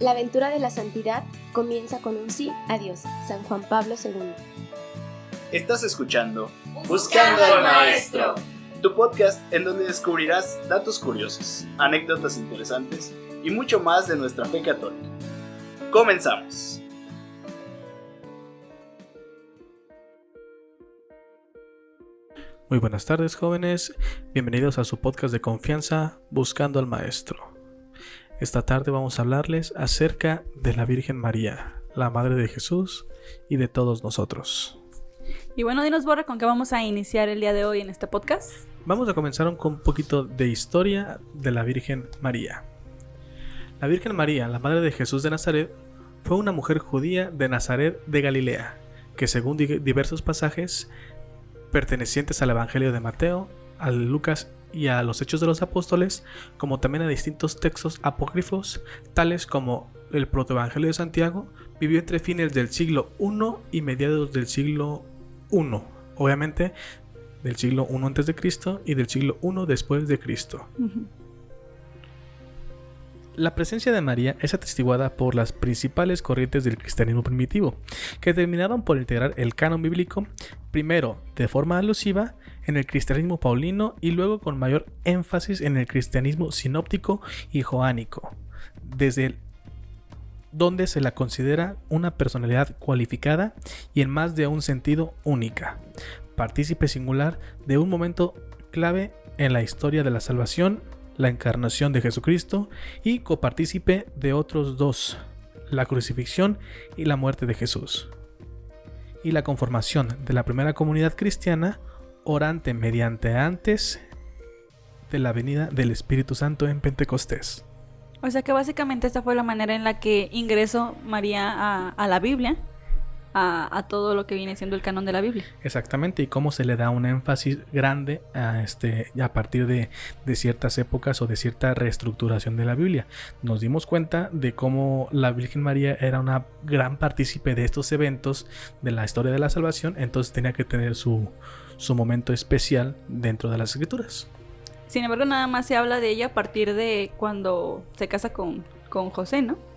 La aventura de la santidad comienza con un sí a Dios. San Juan Pablo II. Estás escuchando Buscando al Maestro, tu podcast en donde descubrirás datos curiosos, anécdotas interesantes y mucho más de nuestra fe católica. ¡Comenzamos! Muy buenas tardes, jóvenes. Bienvenidos a su podcast de confianza, Buscando al Maestro. Esta tarde vamos a hablarles acerca de la Virgen María, la Madre de Jesús y de todos nosotros. Y bueno, dinos, Borra, ¿con qué vamos a iniciar el día de hoy en este podcast? Vamos a comenzar con un poquito de historia de la Virgen María. La Virgen María, la Madre de Jesús de Nazaret, fue una mujer judía de Nazaret de Galilea, que según diversos pasajes pertenecientes al Evangelio de Mateo, a Lucas y a los Hechos de los Apóstoles, como también a distintos textos apócrifos, tales como el Protoevangelio de Santiago, vivió entre fines del siglo I y mediados del siglo I, obviamente del siglo I a.C. y del siglo I después de Cristo. La presencia de María es atestiguada por las principales corrientes del cristianismo primitivo, que terminaron por integrar el canon bíblico, primero de forma alusiva en el cristianismo paulino y luego con mayor énfasis en el cristianismo sinóptico y joánico, desde donde se la considera una personalidad cualificada y en más de un sentido única, partícipe singular de un momento clave en la historia de la salvación, la encarnación de Jesucristo, y copartícipe de otros dos, la crucifixión y la muerte de Jesús, y la conformación de la primera comunidad cristiana, orante mediante antes de la venida del Espíritu Santo en Pentecostés. O sea que básicamente esta fue la manera en la que ingresó María a la Biblia, a todo lo que viene siendo el canon de la Biblia. Exactamente, y cómo se le da un énfasis grande a partir de ciertas épocas o de cierta reestructuración de la Biblia. Nos dimos cuenta de cómo la Virgen María era una gran partícipe de estos eventos de la historia de la salvación, entonces tenía que tener su momento especial dentro de las Escrituras. Sin embargo, nada más se habla de ella a partir de cuando se casa con José, ¿no?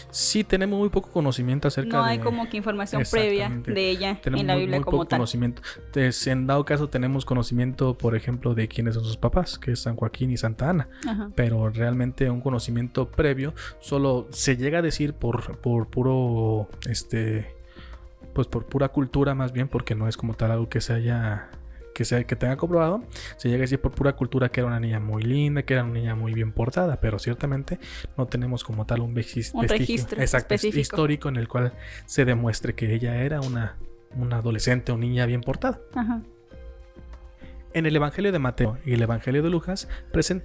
Sí, tenemos muy poco conocimiento acerca de... No hay como que información previa de ella en la Biblia como tal. Conocimiento. Entonces, en dado caso tenemos conocimiento, por ejemplo, de quiénes son sus papás, que es San Joaquín y Santa Ana. Ajá. Pero realmente un conocimiento previo solo se llega a decir por puro... pues por pura cultura más bien, porque no es como tal algo que tenga comprobado. Se llega a decir por pura cultura que era una niña muy linda, que era una niña muy bien portada, pero ciertamente no tenemos como tal un registro específico histórico en el cual se demuestre que ella era una adolescente o niña bien portada. Ajá. En el Evangelio de Mateo y el Evangelio de Lucas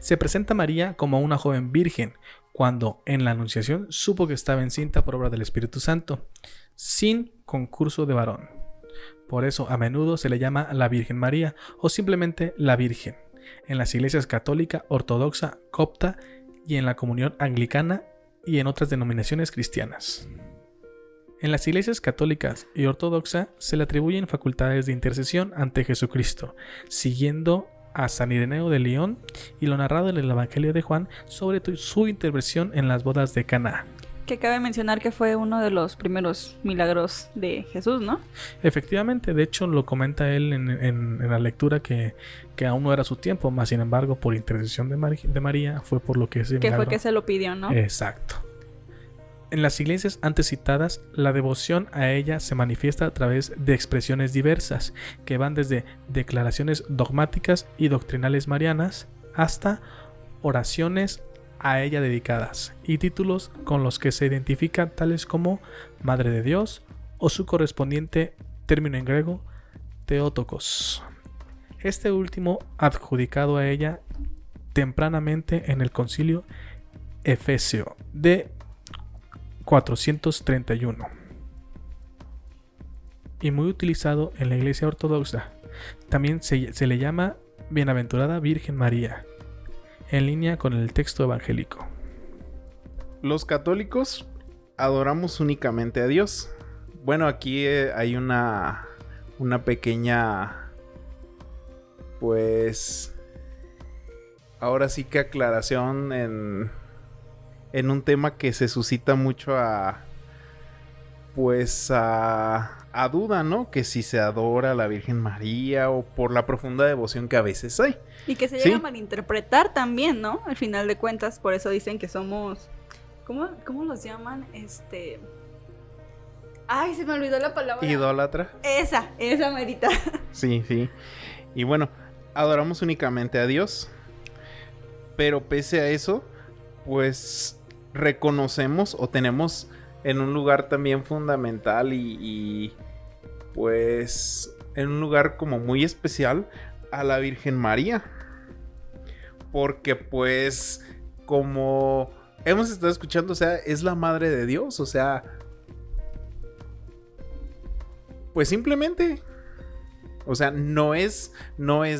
se presenta a María como una joven virgen, cuando en la Anunciación supo que estaba encinta por obra del Espíritu Santo, sin concurso de varón. Por eso a menudo se le llama la Virgen María o simplemente la Virgen, en las iglesias católica, ortodoxa, copta y en la comunión anglicana y en otras denominaciones cristianas. En las iglesias católicas y ortodoxa se le atribuyen facultades de intercesión ante Jesucristo, siguiendo a San Ireneo de León y lo narrado en el Evangelio de Juan sobre su intervención en las bodas de Caná. Que cabe mencionar que fue uno de los primeros milagros de Jesús, ¿no? Efectivamente, de hecho lo comenta él en la lectura que aún no era su tiempo, más sin embargo por intercesión de María fue por lo que ese milagro... Que fue que se lo pidió, ¿no? Exacto. En las iglesias antes citadas, la devoción a ella se manifiesta a través de expresiones diversas, que van desde declaraciones dogmáticas y doctrinales marianas hasta oraciones a ella dedicadas y títulos con los que se identifica, tales como Madre de Dios o su correspondiente término en griego Theotokos, este último adjudicado a ella tempranamente en el concilio efesio de 431 y muy utilizado en la iglesia ortodoxa. También se le llama Bienaventurada Virgen María, en línea con el texto evangélico. Los católicos adoramos únicamente a Dios. Bueno, aquí hay una pequeña, pues, ahora sí que aclaración en un tema que se suscita mucho a duda, ¿no? Que si se adora a la Virgen María o por la profunda devoción que a veces hay. Y que se ¿Sí? llega a malinterpretar también, ¿no? Al final de cuentas, por eso dicen que somos... ¿Cómo los llaman? Ay, se me olvidó la palabra. ¿Idólatra? Esa merita. Sí, sí. Y bueno, adoramos únicamente a Dios. Pero pese a eso, pues reconocemos o tenemos en un lugar también fundamental y pues en un lugar como muy especial a la Virgen María. Porque pues como hemos estado escuchando, o sea, es la madre de Dios, o sea, pues simplemente, o sea, no es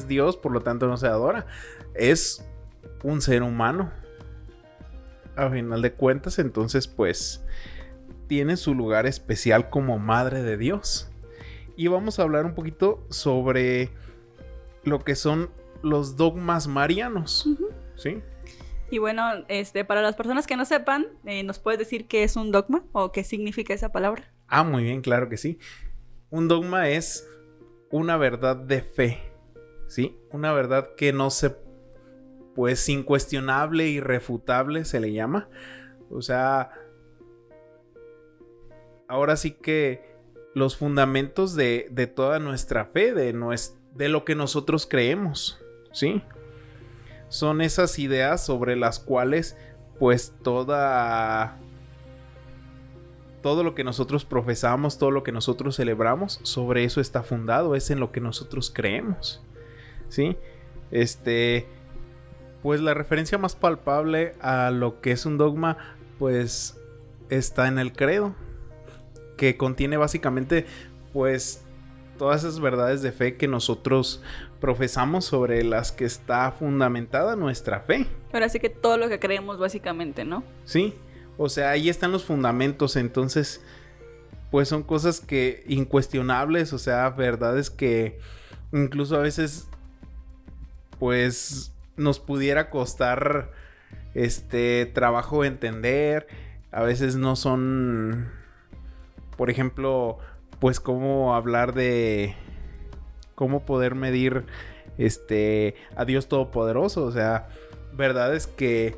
Dios, por lo tanto no se adora, es un ser humano. A final de cuentas, entonces pues tiene su lugar especial como madre de Dios. Y vamos a hablar un poquito sobre lo que son los dogmas marianos. ¿Sí? Y bueno, para las personas que no sepan, ¿nos puedes decir qué es un dogma o qué significa esa palabra? Ah, muy bien, claro que sí. Un dogma es una verdad de fe, ¿sí? Una verdad que no se, pues, incuestionable, irrefutable se le llama. O sea, ahora sí que los fundamentos de toda nuestra fe, de lo que nosotros creemos, ¿sí? Son esas ideas sobre las cuales, pues, todo lo que nosotros profesamos, todo lo que nosotros celebramos, sobre eso está fundado, es en lo que nosotros creemos, ¿sí? Pues la referencia más palpable a lo que es un dogma, pues, está en el credo, que contiene básicamente, pues, todas esas verdades de fe que nosotros profesamos, sobre las que está fundamentada nuestra fe. Ahora sí que todo lo que creemos básicamente, ¿no? Sí, o sea, ahí están los fundamentos, entonces, pues son cosas que incuestionables, o sea, verdades que incluso a veces, pues, nos pudiera costar, trabajo entender, a veces no son, por ejemplo, pues cómo hablar de cómo poder medir a Dios Todopoderoso, o sea, verdades que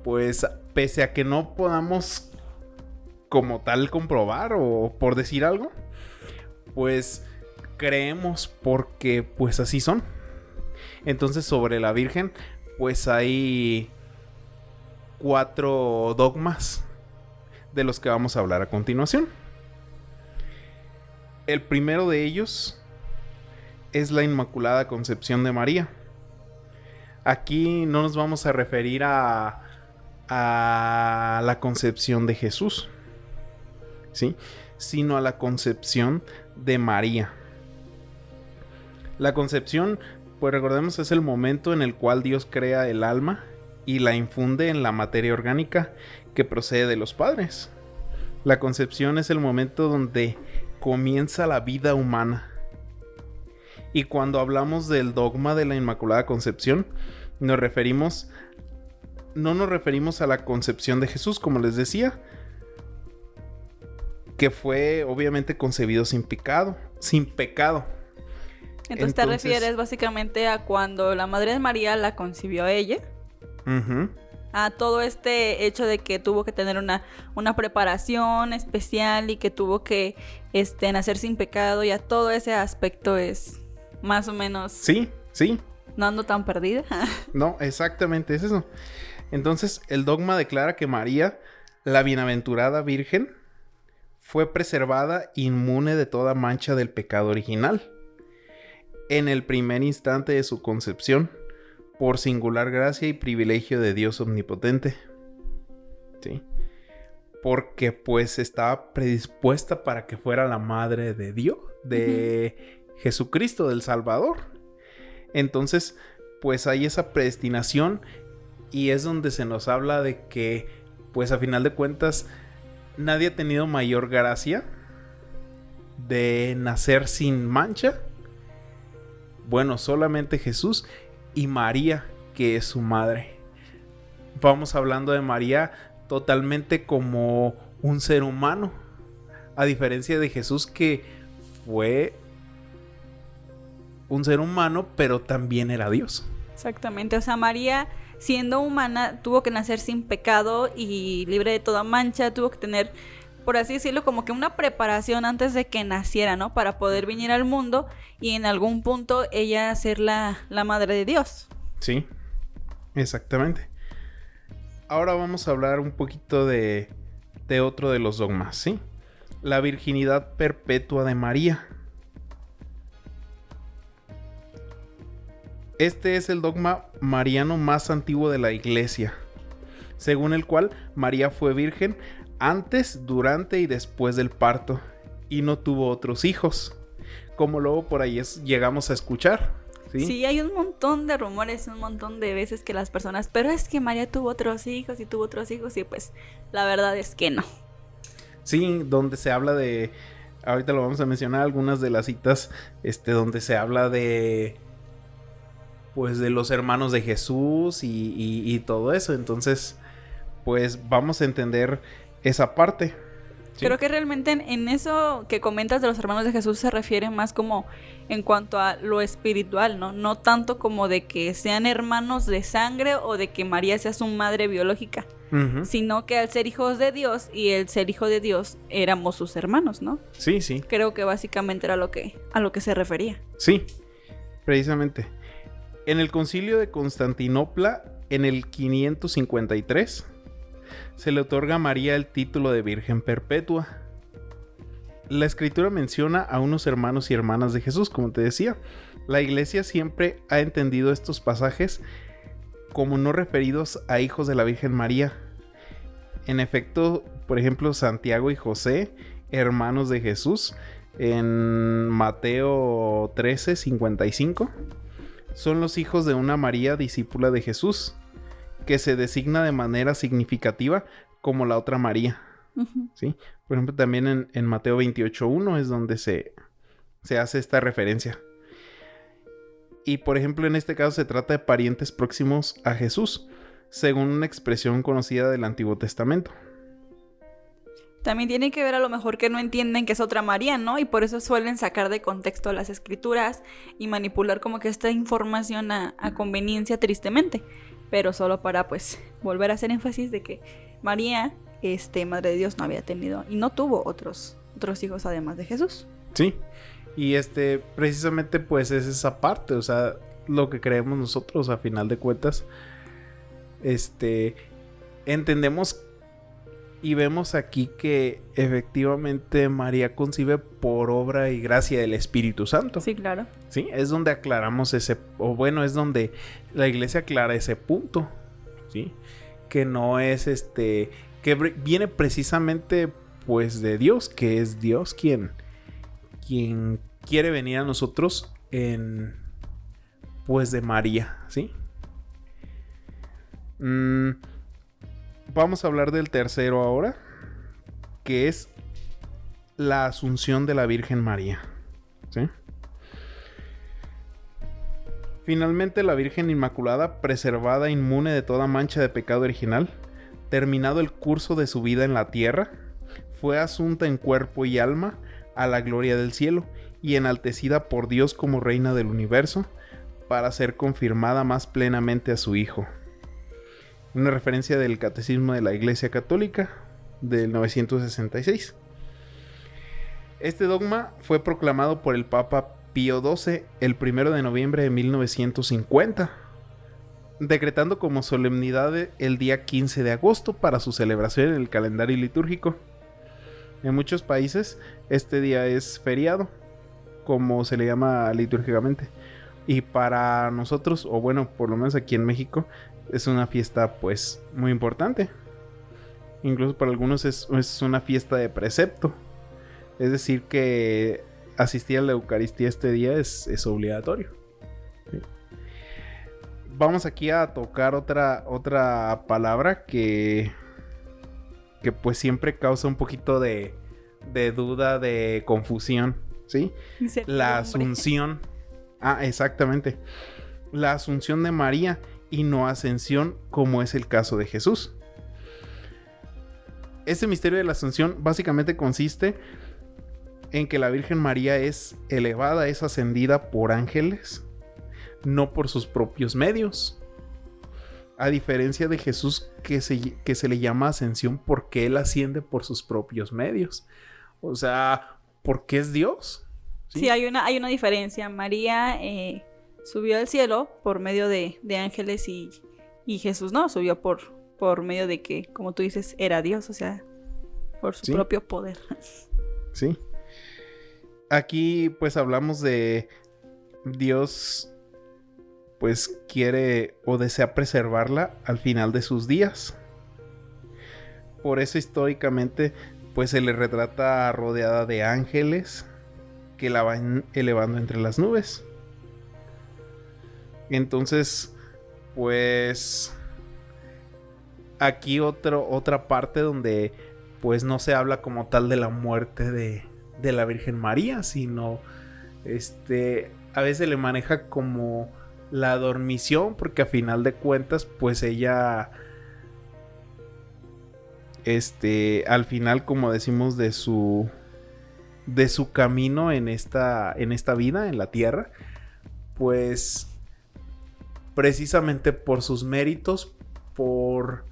pues pese a que no podamos como tal comprobar o por decir algo, pues creemos porque pues así son. Entonces sobre la Virgen pues hay 4 dogmas de los que vamos a hablar a continuación. El primero de ellos es la Inmaculada Concepción de María. Aquí no nos vamos a referir a la concepción de Jesús, ¿sí? Sino a la concepción de María. La concepción, pues recordemos, es el momento en el cual Dios crea el alma y la infunde en la materia orgánica que procede de los padres. La concepción es el momento donde comienza la vida humana. Y cuando hablamos del dogma de la Inmaculada Concepción, no nos referimos a la concepción de Jesús, como les decía, que fue obviamente concebido sin pecado. Entonces te refieres básicamente a cuando la Madre de María la concibió a ella. Uh-huh. A todo este hecho de que tuvo que tener una preparación especial y que tuvo que nacer sin pecado, y a todo ese aspecto es más o menos... Sí. No ando tan perdida. No, exactamente, es eso. Entonces, el dogma declara que María, la bienaventurada Virgen, fue preservada inmune de toda mancha del pecado original en el primer instante de su concepción, por singular gracia y privilegio de Dios omnipotente. ¿Sí? Porque pues estaba predispuesta para que fuera la madre de Dios, de Jesucristo, del Salvador. Entonces, pues hay esa predestinación, y es donde se nos habla de que, pues a final de cuentas, nadie ha tenido mayor gracia de nacer sin mancha. Bueno, solamente Jesús y María, que es su madre. vamos hablando de María totalmente como un ser humano, a diferencia de Jesús, que fue un ser humano, pero también era Dios. Exactamente, o sea, María, siendo humana, tuvo que nacer sin pecado y libre de toda mancha, tuvo que tener, por así decirlo, como que una preparación antes de que naciera, ¿no? Para poder venir al mundo y en algún punto ella ser la madre de Dios. Sí, exactamente. Ahora vamos a hablar un poquito de otro de los dogmas, ¿sí? La virginidad perpetua de María. Este es el dogma mariano más antiguo de la Iglesia, según el cual María fue virgen antes, durante y después del parto y no tuvo otros hijos, como luego por ahí llegamos a escuchar. Sí, hay un montón de rumores, un montón de veces que las personas, pero es que María tuvo otros hijos y pues la verdad es que no. Sí, donde se habla de, ahorita lo vamos a mencionar, algunas de las citas, donde se habla de, pues, de los hermanos de Jesús y todo eso. Entonces, pues vamos a entender esa parte. ¿Sí? Creo que realmente en eso que comentas de los hermanos de Jesús se refiere más como en cuanto a lo espiritual, ¿no? No tanto como de que sean hermanos de sangre o de que María sea su madre biológica, sino que al ser hijos de Dios y el ser hijo de Dios éramos sus hermanos, ¿no? Sí, sí. Creo que básicamente era a lo que se refería. Sí, precisamente. En el Concilio de Constantinopla, en el 553, se le otorga a María el título de Virgen Perpetua. La escritura menciona a unos hermanos y hermanas de Jesús, como te decía. La Iglesia siempre ha entendido estos pasajes como no referidos a hijos de la Virgen María. En efecto, por ejemplo, Santiago y José, hermanos de Jesús, en Mateo 13:55, son los hijos de una María discípula de Jesús, que se designa de manera significativa como la otra María. ¿Sí? Por ejemplo, también en Mateo 28:1 es donde se hace esta referencia. Y por ejemplo, en este caso se trata de parientes próximos a Jesús, según una expresión conocida del Antiguo Testamento. También tiene que ver a lo mejor que no entienden que es otra María, ¿no? Y por eso suelen sacar de contexto las escrituras y manipular como que esta información a conveniencia, tristemente. Pero solo para, pues, volver a hacer énfasis de que María, madre de Dios, no había tenido y no tuvo otros hijos además de Jesús. Sí, y precisamente pues es esa parte, o sea, lo que creemos nosotros a final de cuentas, entendemos y vemos aquí que efectivamente María concibe por obra y gracia del Espíritu Santo. Sí, claro. Sí, es donde aclaramos es donde la Iglesia aclara ese punto, ¿sí? Que no es que viene precisamente pues de Dios, que es Dios quien quiere venir a nosotros en pues de María, ¿sí? Vamos a hablar del tercero ahora, que es la Asunción de la Virgen María, ¿sí? Finalmente, la Virgen Inmaculada, preservada inmune de toda mancha de pecado original, terminado el curso de su vida en la tierra, fue asunta en cuerpo y alma a la gloria del cielo y enaltecida por Dios como reina del universo, para ser confirmada más plenamente a su Hijo. Una referencia del Catecismo de la Iglesia Católica del 966. Este dogma fue proclamado por el Papa Pío XII el 1 de noviembre de 1950, decretando como solemnidad el día 15 de agosto para su celebración en el calendario litúrgico. En muchos países este día es feriado, como se le llama litúrgicamente, y para nosotros, o bueno, por lo menos aquí en México, es una fiesta pues muy importante. Incluso para algunos es una fiesta de precepto. Es decir que asistir a la Eucaristía este día es obligatorio. ¿Sí? Vamos aquí a tocar otra palabra que pues siempre causa un poquito de duda, de confusión, ¿sí? La Asunción. Ah, exactamente. La Asunción de María y no ascensión, como es el caso de Jesús. Este misterio de la ascensión básicamente consiste en que la Virgen María es elevada, es ascendida por ángeles, no por sus propios medios. A diferencia de Jesús, que se le llama ascensión porque él asciende por sus propios medios. O sea, porque es Dios. Sí, hay una diferencia. María subió al cielo por medio de ángeles y Jesús no, subió por medio de que, como tú dices, era Dios, o sea, por su propio poder. Sí. Aquí pues hablamos de Dios, pues quiere o desea preservarla al final de sus días. Por eso históricamente pues se le retrata rodeada de ángeles que la van elevando entre las nubes. Entonces pues aquí otra parte donde pues no se habla como tal de la muerte de la Virgen María, sino a veces le maneja como la dormición, porque a final de cuentas pues ella al final, como decimos, de su camino en esta vida, en la tierra, pues precisamente por sus méritos, por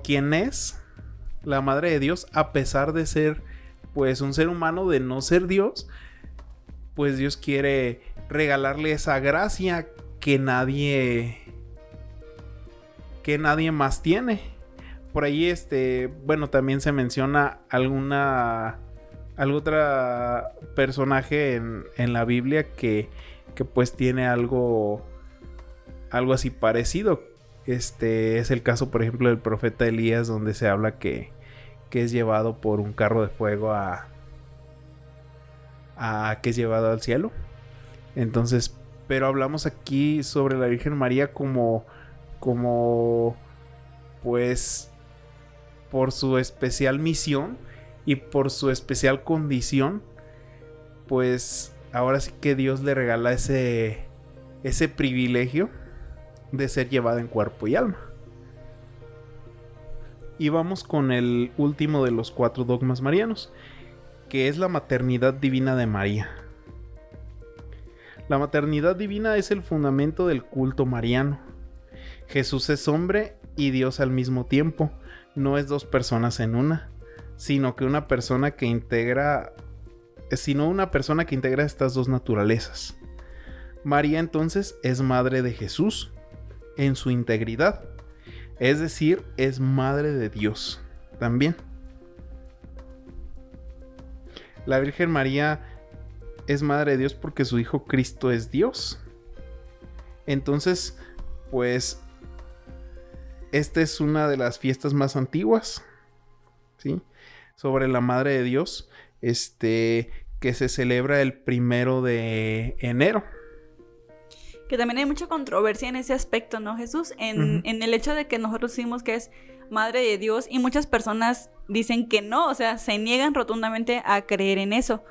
quien es la Madre de Dios, a pesar de ser pues un ser humano, de no ser Dios, pues Dios quiere regalarle esa gracia que nadie más tiene. Por ahí bueno, también se menciona algún otro personaje en la Biblia que pues tiene algo así parecido. Es el caso, por ejemplo, del profeta Elías, donde se habla que es llevado por un carro de fuego que es llevado al cielo. Entonces, pero hablamos aquí sobre la Virgen María como pues por su especial misión y por su especial condición, pues ahora sí que Dios le regala ese privilegio de ser llevada en cuerpo y alma. Y vamos con el último de los 4 dogmas marianos, que es la maternidad divina de María. La maternidad divina es el fundamento del culto mariano. Jesús es hombre y Dios al mismo tiempo. No es 2 personas en una, sino una persona que integra estas 2 naturalezas. María entonces es madre de Jesús en su integridad, es decir, es madre de Dios también. La Virgen María es madre de Dios porque su Hijo Cristo es Dios. Entonces, pues, esta es una de las fiestas más antiguas, ¿sí? Sobre la Madre de Dios, que se celebra el 1 de enero. Que también hay mucha controversia en ese aspecto, ¿no, Jesús? En el hecho de que nosotros decimos que es Madre de Dios y muchas personas dicen que no, o sea, se niegan rotundamente a creer en eso,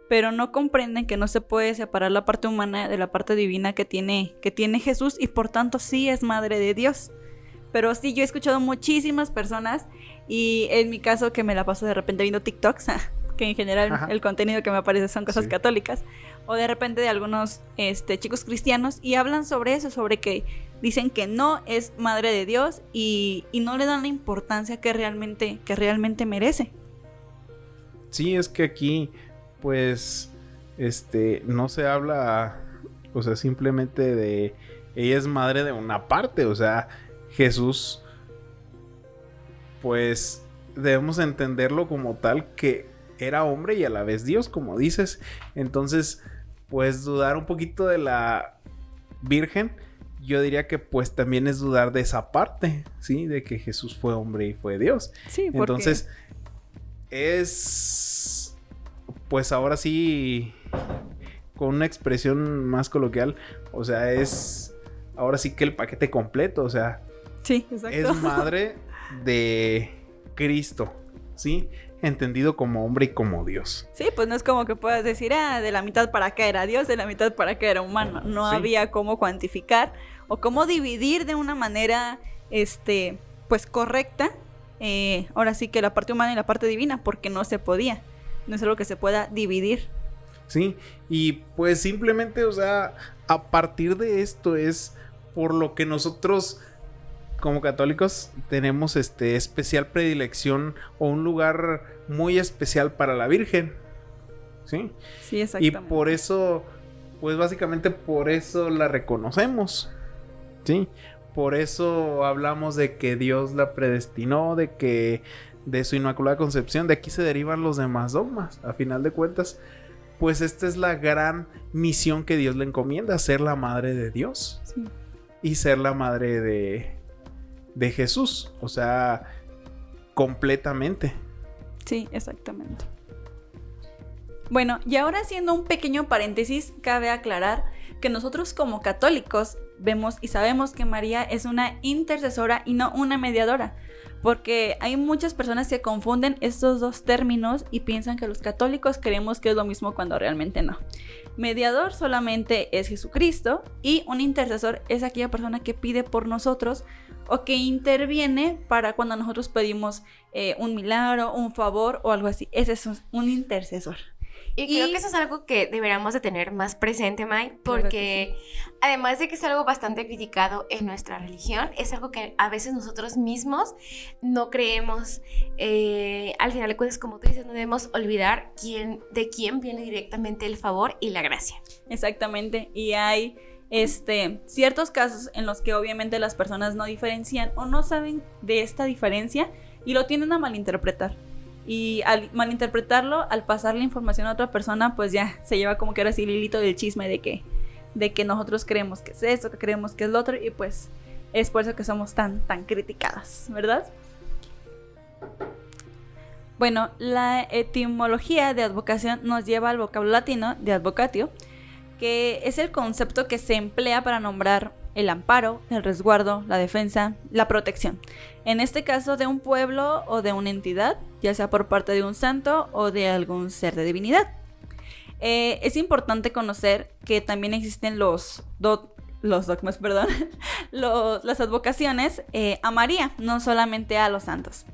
pero no comprenden que no se puede separar la parte humana de la parte divina que tiene Jesús, y por tanto sí es Madre de Dios. Pero sí, yo he escuchado muchísimas personas, y en mi caso, que me la paso de repente viendo TikToks, que en general el contenido que me aparece son cosas católicas, o de repente de algunos chicos cristianos, y hablan sobre eso, sobre que dicen que no es Madre de Dios y no le dan la importancia que realmente merece. Sí, es que aquí pues no se habla, o sea, simplemente de ella es madre de una parte, o sea, Jesús, pues debemos entenderlo como tal, que era hombre y a la vez Dios, como dices. Entonces, pues dudar un poquito de la Virgen, yo diría que pues también es dudar de esa parte, ¿sí? De que Jesús fue hombre y fue Dios. Sí, porque... Entonces, es, pues ahora sí, con una expresión más coloquial, o sea, es ahora sí que el paquete completo, o sea, sí, exacto. Es madre de Cristo, ¿sí? entendido como hombre y como Dios. Sí, pues no es como que puedas decir, de la mitad para acá era Dios, de la mitad para acá era humano. No había cómo cuantificar o cómo dividir de una manera, pues correcta, ahora sí que la parte humana y la parte divina, porque no se podía. No es algo que se pueda dividir. Sí, y pues simplemente, o sea, a partir de esto es por lo que nosotros como católicos tenemos especial predilección o un lugar muy especial para la Virgen. ¿Sí? Sí, exactamente. Y por eso, pues básicamente por eso la reconocemos. ¿Sí? Por eso hablamos de que Dios la predestinó, de que de su Inmaculada Concepción, de aquí se derivan los demás dogmas, a final de cuentas. Pues esta es la gran misión que Dios le encomienda, ser la madre de Dios. Sí. Y ser la madre de Jesús, o sea, completamente. Sí, exactamente. Bueno, y ahora haciendo un pequeño paréntesis, cabe aclarar que nosotros como católicos vemos y sabemos que María es una intercesora y no una mediadora, porque hay muchas personas que confunden estos dos términos y piensan que los católicos creemos que es lo mismo cuando realmente no. Mediador solamente es Jesucristo y un intercesor es aquella persona que pide por nosotros o que interviene para cuando nosotros pedimos un milagro, un favor o algo así. Ese es un intercesor. Y creo que eso es algo que deberíamos de tener más presente, Mai, porque además de que es algo bastante criticado en nuestra religión, es algo que a veces nosotros mismos no creemos. Al final de cuentas, como tú dices, no debemos olvidar de quién viene directamente el favor y la gracia. Exactamente, y hay ciertos casos en los que obviamente las personas no diferencian o no saben de esta diferencia y lo tienden a malinterpretar. Y al malinterpretarlo, al pasar la información a otra persona, pues ya se lleva como que ahora sí el hilito del chisme de que nosotros creemos que es esto, que creemos que es lo otro, y pues es por eso que somos tan criticadas, ¿verdad? Bueno, la etimología de advocación nos lleva al vocablo latino de advocatio, que es el concepto que se emplea para nombrar el amparo, el resguardo, la defensa, la protección. En este caso de un pueblo o de una entidad, ya sea por parte de un santo o de algún ser de divinidad. Es importante conocer que también existen los dogmas, perdón, las advocaciones a María, no solamente a los santos.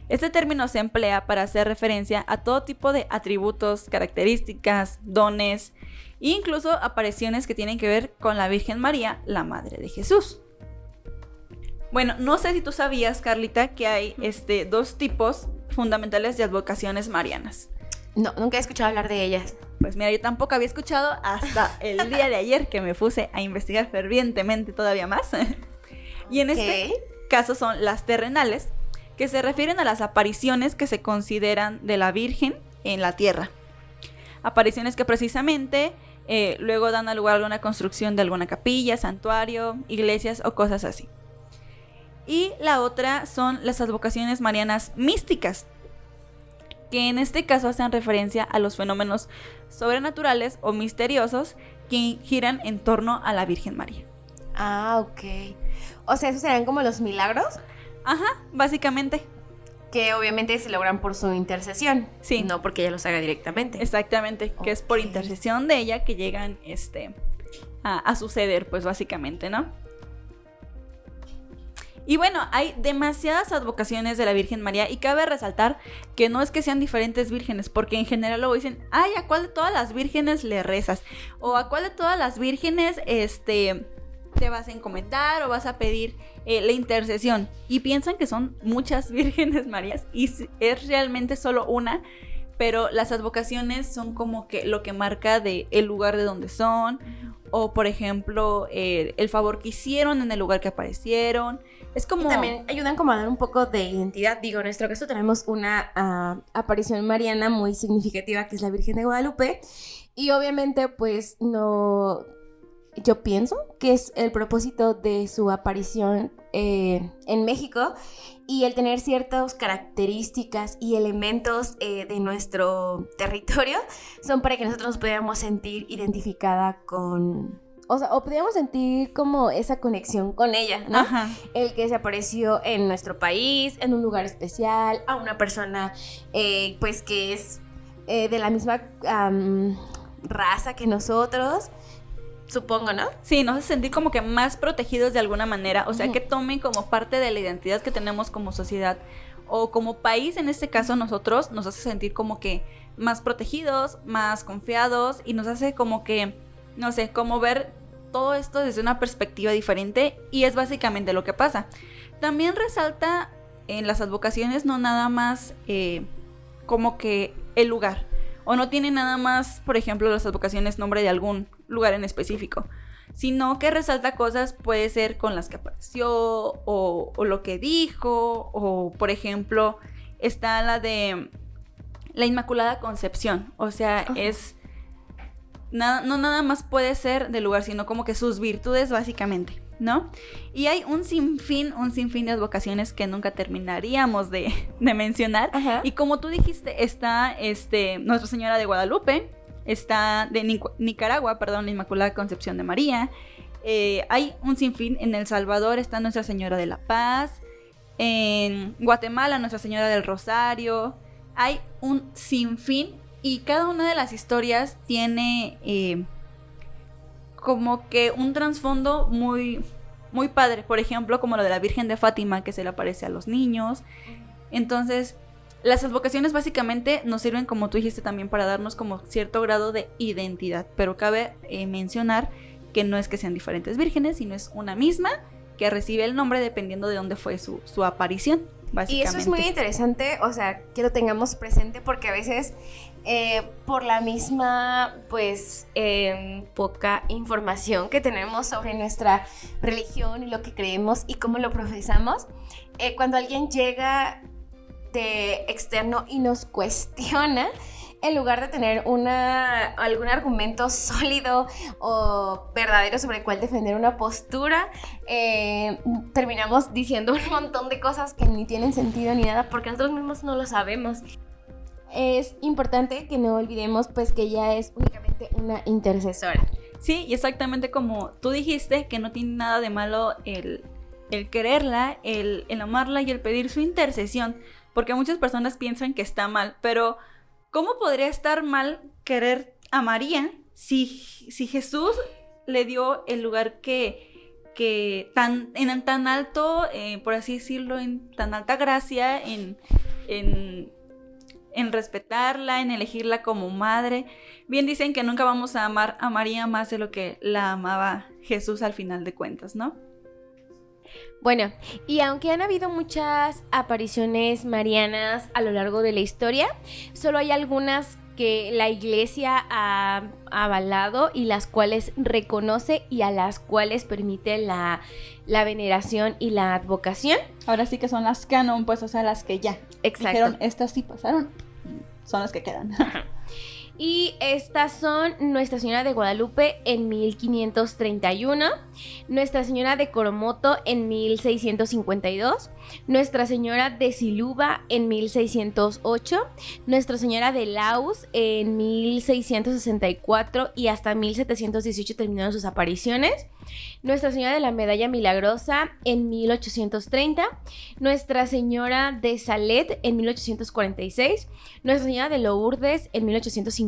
Este término se emplea para hacer referencia a todo tipo de atributos, características, dones, e incluso apariciones que tienen que ver con la Virgen María, la Madre de Jesús. Bueno, no sé si tú sabías, Carlita, que hay dos tipos fundamentales de advocaciones marianas. No, nunca he escuchado hablar de ellas. Pues mira, yo tampoco había escuchado hasta el día de ayer que me puse a investigar fervientemente todavía más. Y en este caso son las terrenales, que se refieren a las apariciones que se consideran de la Virgen en la tierra. Apariciones que precisamente luego dan lugar a alguna construcción de alguna capilla, santuario, iglesias o cosas así. Y la otra son las advocaciones marianas místicas, que en este caso hacen referencia a los fenómenos sobrenaturales o misteriosos que giran en torno a la Virgen María. Ah, ok. O sea, ¿esos serían como los milagros? Ajá, básicamente. Que obviamente se logran por su intercesión. Sí. No porque ella los haga directamente. Exactamente, que es por intercesión de ella que llegan a suceder, pues básicamente, ¿no? Y bueno, hay demasiadas advocaciones de la Virgen María y cabe resaltar que no es que sean diferentes vírgenes, porque en general luego dicen, ay, ¿a cuál de todas las vírgenes le rezas? O ¿a cuál de todas las vírgenes te vas a encomendar o vas a pedir la intercesión? Y piensan que son muchas vírgenes Marías y es realmente solo una, pero las advocaciones son como que lo que marca de el lugar de donde son, o por ejemplo el favor que hicieron en el lugar que aparecieron. Es como... Y también ayudan como a dar un poco de identidad. Digo, en nuestro caso tenemos una aparición mariana muy significativa, que es la Virgen de Guadalupe, y obviamente pues no... Yo pienso que es el propósito de su aparición en México, y el tener ciertas características y elementos de nuestro territorio son para que nosotros nos podamos sentir identificada con o sea, o podíamos sentir como esa conexión con ella, ¿no? Ajá. El que se apareció en nuestro país, en un lugar especial, a una persona, pues, que es de la misma raza que nosotros, supongo, ¿no? Sí, nos hace sentir como que más protegidos de alguna manera, o sea, Ujú. que tomen como parte de la identidad que tenemos como sociedad o como país, en este caso nosotros, nos hace sentir como que más protegidos, más confiados y nos hace como que, no sé, como ver todo esto desde una perspectiva diferente y es básicamente lo que pasa. También resalta en las advocaciones no nada más como que el lugar, o no tiene nada más, por ejemplo, las advocaciones nombre de algún lugar en específico, sino que resalta cosas, puede ser con las que apareció o lo que dijo, o por ejemplo está la de la Inmaculada Concepción, o sea, es no nada más puede ser del lugar, sino como que sus virtudes básicamente, ¿no? Y hay un sinfín de advocaciones que nunca terminaríamos de mencionar. Ajá. Y como tú dijiste, está Nuestra Señora de Guadalupe, está de Nicaragua, perdón, la Inmaculada Concepción de María. Hay un sinfín. En El Salvador está Nuestra Señora de la Paz. En Guatemala, Nuestra Señora del Rosario. Hay un sinfín y cada una de las historias tiene como que un trasfondo muy, muy padre. Por ejemplo, como lo de la Virgen de Fátima, que se le aparece a los niños. Entonces, las advocaciones básicamente nos sirven, como tú dijiste, también para darnos como cierto grado de identidad. Pero cabe mencionar que no es que sean diferentes vírgenes, sino es una misma que recibe el nombre dependiendo de dónde fue su aparición, básicamente. Y eso es muy interesante, o sea, que lo tengamos presente porque a veces por la misma, pues, poca información que tenemos sobre nuestra religión y lo que creemos y cómo lo profesamos, cuando alguien llega de externo y nos cuestiona, en lugar de tener algún argumento sólido o verdadero sobre el cual defender una postura, terminamos diciendo un montón de cosas que ni tienen sentido ni nada porque nosotros mismos no lo sabemos. Es importante que no olvidemos pues que ella es únicamente una intercesora. Sí, y exactamente como tú dijiste, que no tiene nada de malo el quererla, el amarla y el pedir su intercesión, porque muchas personas piensan que está mal, pero ¿cómo podría estar mal querer a María si Jesús le dio el lugar que en tan alto, por así decirlo, en tan alta gracia, en respetarla, en elegirla como madre? Bien dicen que nunca vamos a amar a María más de lo que la amaba Jesús al final de cuentas, ¿no? Bueno, y aunque han habido muchas apariciones marianas a lo largo de la historia, solo hay algunas que la iglesia ha avalado y las cuales reconoce y a las cuales permite la veneración y la advocación. Ahora sí que son las canon, pues, o sea, las que ya Exacto. dijeron, estas sí pasaron, son las que quedan. Y estas son Nuestra Señora de Guadalupe en 1531, Nuestra Señora de Coromoto en 1652, Nuestra Señora de Siluba en 1608, Nuestra Señora de Laus en 1664 y hasta 1718 terminaron sus apariciones, Nuestra Señora de la Medalla Milagrosa en 1830, Nuestra Señora de Salet en 1846, Nuestra Señora de Lourdes en 1858,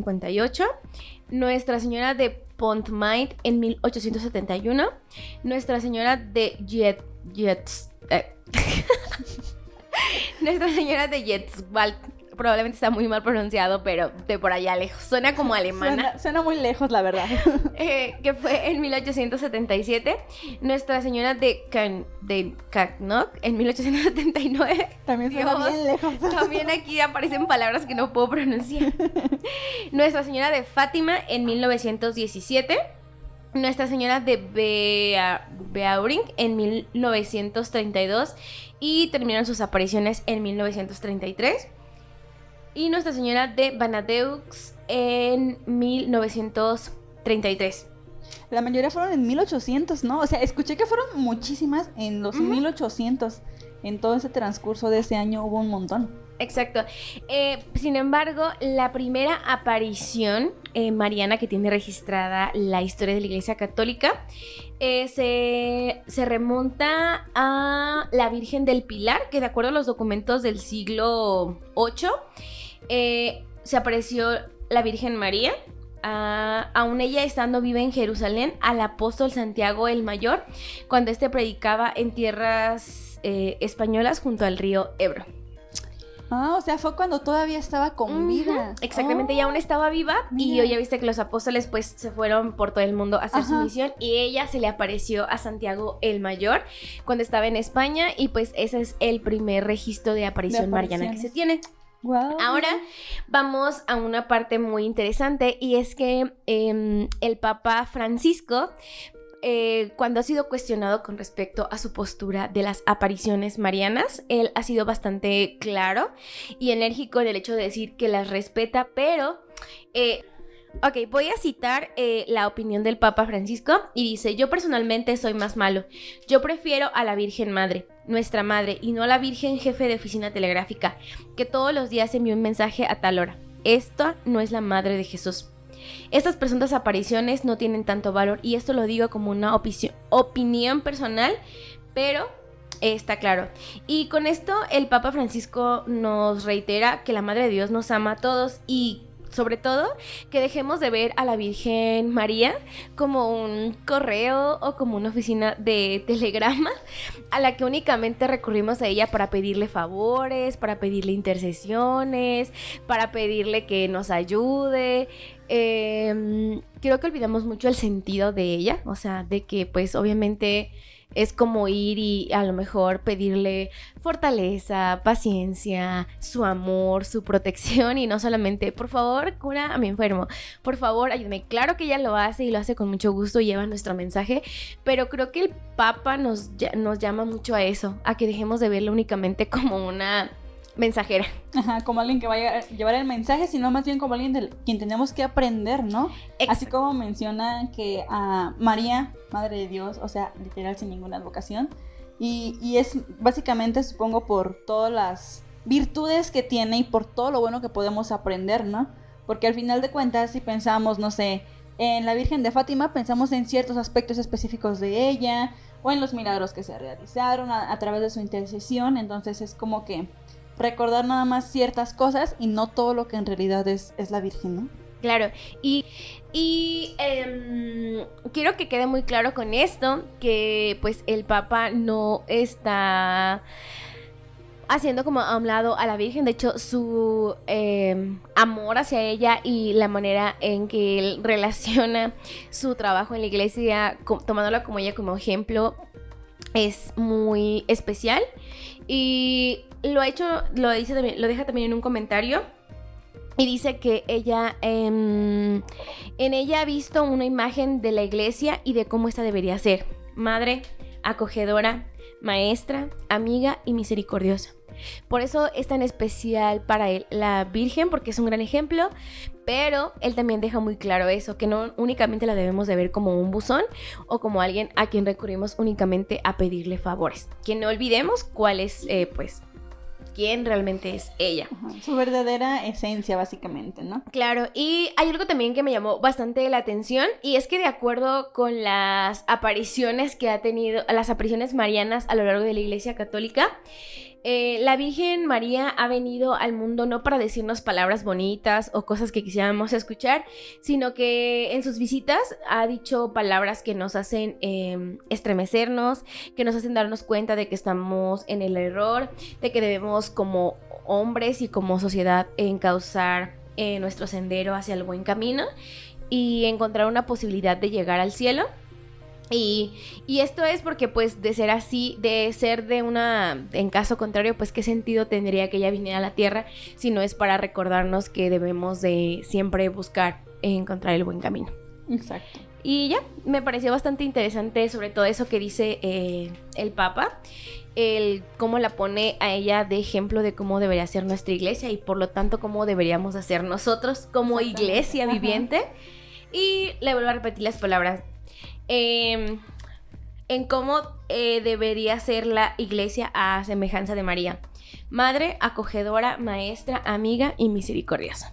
Nuestra Señora de Pontmain en 1871, Nuestra Señora de Nuestra Señora de Yetzwald, probablemente está muy mal pronunciado, pero de por allá lejos, suena como alemana. Suena muy lejos, la verdad. Que fue en 1877, Nuestra Señora de Kaknok en 1879. También suena Dios, bien lejos. También aquí aparecen palabras que no puedo pronunciar. Nuestra Señora de Fátima en 1917. Nuestra Señora de Beauring en 1932 y terminaron sus apariciones en 1933. Y Nuestra Señora de Vanadeux en 1933. La mayoría fueron en 1800, ¿no? O sea, escuché que fueron muchísimas en los 1800. En todo ese transcurso de ese año hubo un montón. Exacto. Sin embargo, la primera aparición mariana que tiene registrada la historia de la Iglesia Católica se remonta a la Virgen del Pilar, que de acuerdo a los documentos del siglo VIII, se apareció la Virgen María, aún ella estando viva en Jerusalén, al apóstol Santiago el Mayor, cuando éste predicaba en tierras españolas junto al río Ebro. O sea, fue cuando todavía estaba con vida. Exactamente, ella aún estaba viva. Mira. Y ya viste que los apóstoles pues se fueron por todo el mundo a hacer su misión, y ella se le apareció a Santiago el Mayor cuando estaba en España, y pues ese es el primer registro de aparición mariana que se tiene. Wow. Ahora vamos a una parte muy interesante, y es que el Papa Francisco, cuando ha sido cuestionado con respecto a su postura de las apariciones marianas, él ha sido bastante claro y enérgico en el hecho de decir que las respeta, pero... Ok, voy a citar la opinión del Papa Francisco, y dice: yo personalmente soy más malo. Yo prefiero a la Virgen Madre, nuestra Madre, y no a la Virgen Jefe de Oficina Telegráfica, que todos los días envía un mensaje a tal hora. Esta no es la Madre de Jesús. Estas presuntas apariciones no tienen tanto valor, y esto lo digo como una opinión personal, pero está claro. Y con esto el Papa Francisco nos reitera que la Madre de Dios nos ama a todos, y sobre todo que dejemos de ver a la Virgen María como un correo o como una oficina de telegrama a la que únicamente recurrimos a ella para pedirle favores, para pedirle intercesiones, para pedirle que nos ayude. Creo que olvidamos mucho el sentido de ella, o sea, de que pues obviamente es como ir y a lo mejor pedirle fortaleza, paciencia, su amor, su protección, y no solamente, por favor, cura a mi enfermo, por favor, ayúdame. Claro que ella lo hace y lo hace con mucho gusto y lleva nuestro mensaje, pero creo que el Papa nos llama mucho a eso, a que dejemos de verlo únicamente como una mensajera. Ajá, como alguien que vaya a llevar el mensaje, sino más bien como alguien de quien tenemos que aprender, ¿no? Exacto. Así como menciona que a María, Madre de Dios, o sea, literal sin ninguna advocación, y es básicamente, supongo, por todas las virtudes que tiene y por todo lo bueno que podemos aprender, ¿no? Porque al final de cuentas, si pensamos, no sé, en la Virgen de Fátima, pensamos en ciertos aspectos específicos de ella, o en los milagros que se realizaron a través de su intercesión. Entonces es como que recordar nada más ciertas cosas y no todo lo que en realidad es la Virgen, ¿no? Claro, y quiero que quede muy claro con esto que pues el Papa no está haciendo como a un lado a la Virgen. De hecho, su amor hacia ella y la manera en que él relaciona su trabajo en la iglesia, tomándola como ella como ejemplo, es muy especial. Y lo deja también en un comentario, y dice que ella en ella ha visto una imagen de la iglesia y de cómo esta debería ser: madre, acogedora, maestra, amiga y misericordiosa. Por eso es tan especial para él la Virgen, porque es un gran ejemplo, pero él también deja muy claro eso, que no únicamente la debemos de ver como un buzón o como alguien a quien recurrimos únicamente a pedirle favores. Que no olvidemos cuál es, pues, quién realmente es ella. Su verdadera esencia, básicamente, ¿no? Claro, y hay algo también que me llamó bastante la atención, y es que de acuerdo con las apariciones que ha tenido, las apariciones marianas a lo largo de la Iglesia Católica, la Virgen María ha venido al mundo no para decirnos palabras bonitas o cosas que quisiéramos escuchar, sino que en sus visitas ha dicho palabras que nos hacen estremecernos, que nos hacen darnos cuenta de que estamos en el error, de que debemos como hombres y como sociedad encauzar nuestro sendero hacia el buen camino y encontrar una posibilidad de llegar al cielo. Y esto es porque pues de ser así, en caso contrario, pues qué sentido tendría que ella viniera a la tierra si no es para recordarnos que debemos de siempre buscar encontrar el buen camino. Exacto. Y ya, me pareció bastante interesante sobre todo eso que dice el Papa, cómo la pone a ella de ejemplo de cómo debería ser nuestra iglesia y por lo tanto cómo deberíamos hacer nosotros como iglesia viviente. Y le vuelvo a repetir las palabras. En cómo debería ser la iglesia a semejanza de María. madre, acogedora, maestra, amiga y misericordiosa.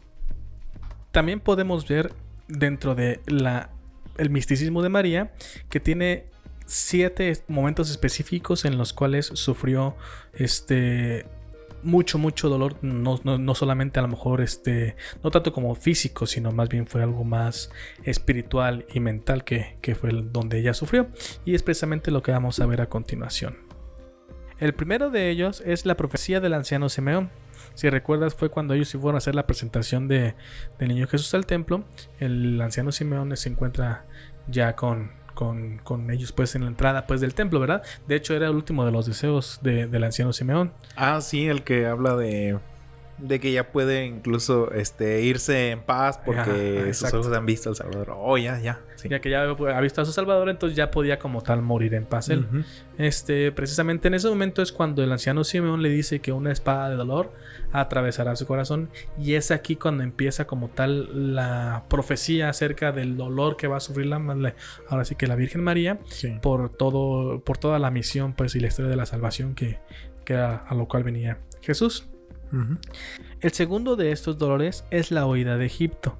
También podemos ver dentro de el misticismo de María que tiene 7 momentos específicos en los cuales sufrió mucho dolor, no solamente a lo mejor no tanto como físico, sino más bien fue algo más espiritual y mental que fue donde ella sufrió, y es precisamente lo que vamos a ver a continuación. El primero de ellos es la profecía del anciano Simeón. Si recuerdas, fue cuando ellos fueron a hacer la presentación del niño Jesús al templo. El anciano Simeón se encuentra ya con ellos pues en la entrada pues del templo, ¿verdad? De hecho era el último de los deseos del anciano Simeón. Ah, sí, el que habla de que ya puede incluso irse en paz porque sus ojos han visto al Salvador. Oh, ya. Sí. Ya que ya ha visto a su Salvador, entonces ya podía como tal morir en paz él. Precisamente en ese momento es cuando el anciano Simeón le dice que una espada de dolor atravesará su corazón, y es aquí cuando empieza como tal la profecía acerca del dolor que va a sufrir ahora sí que la Virgen María, sí, por toda la misión pues y la historia de la salvación que era a lo cual venía Jesús. El segundo de estos dolores es la huida de Egipto.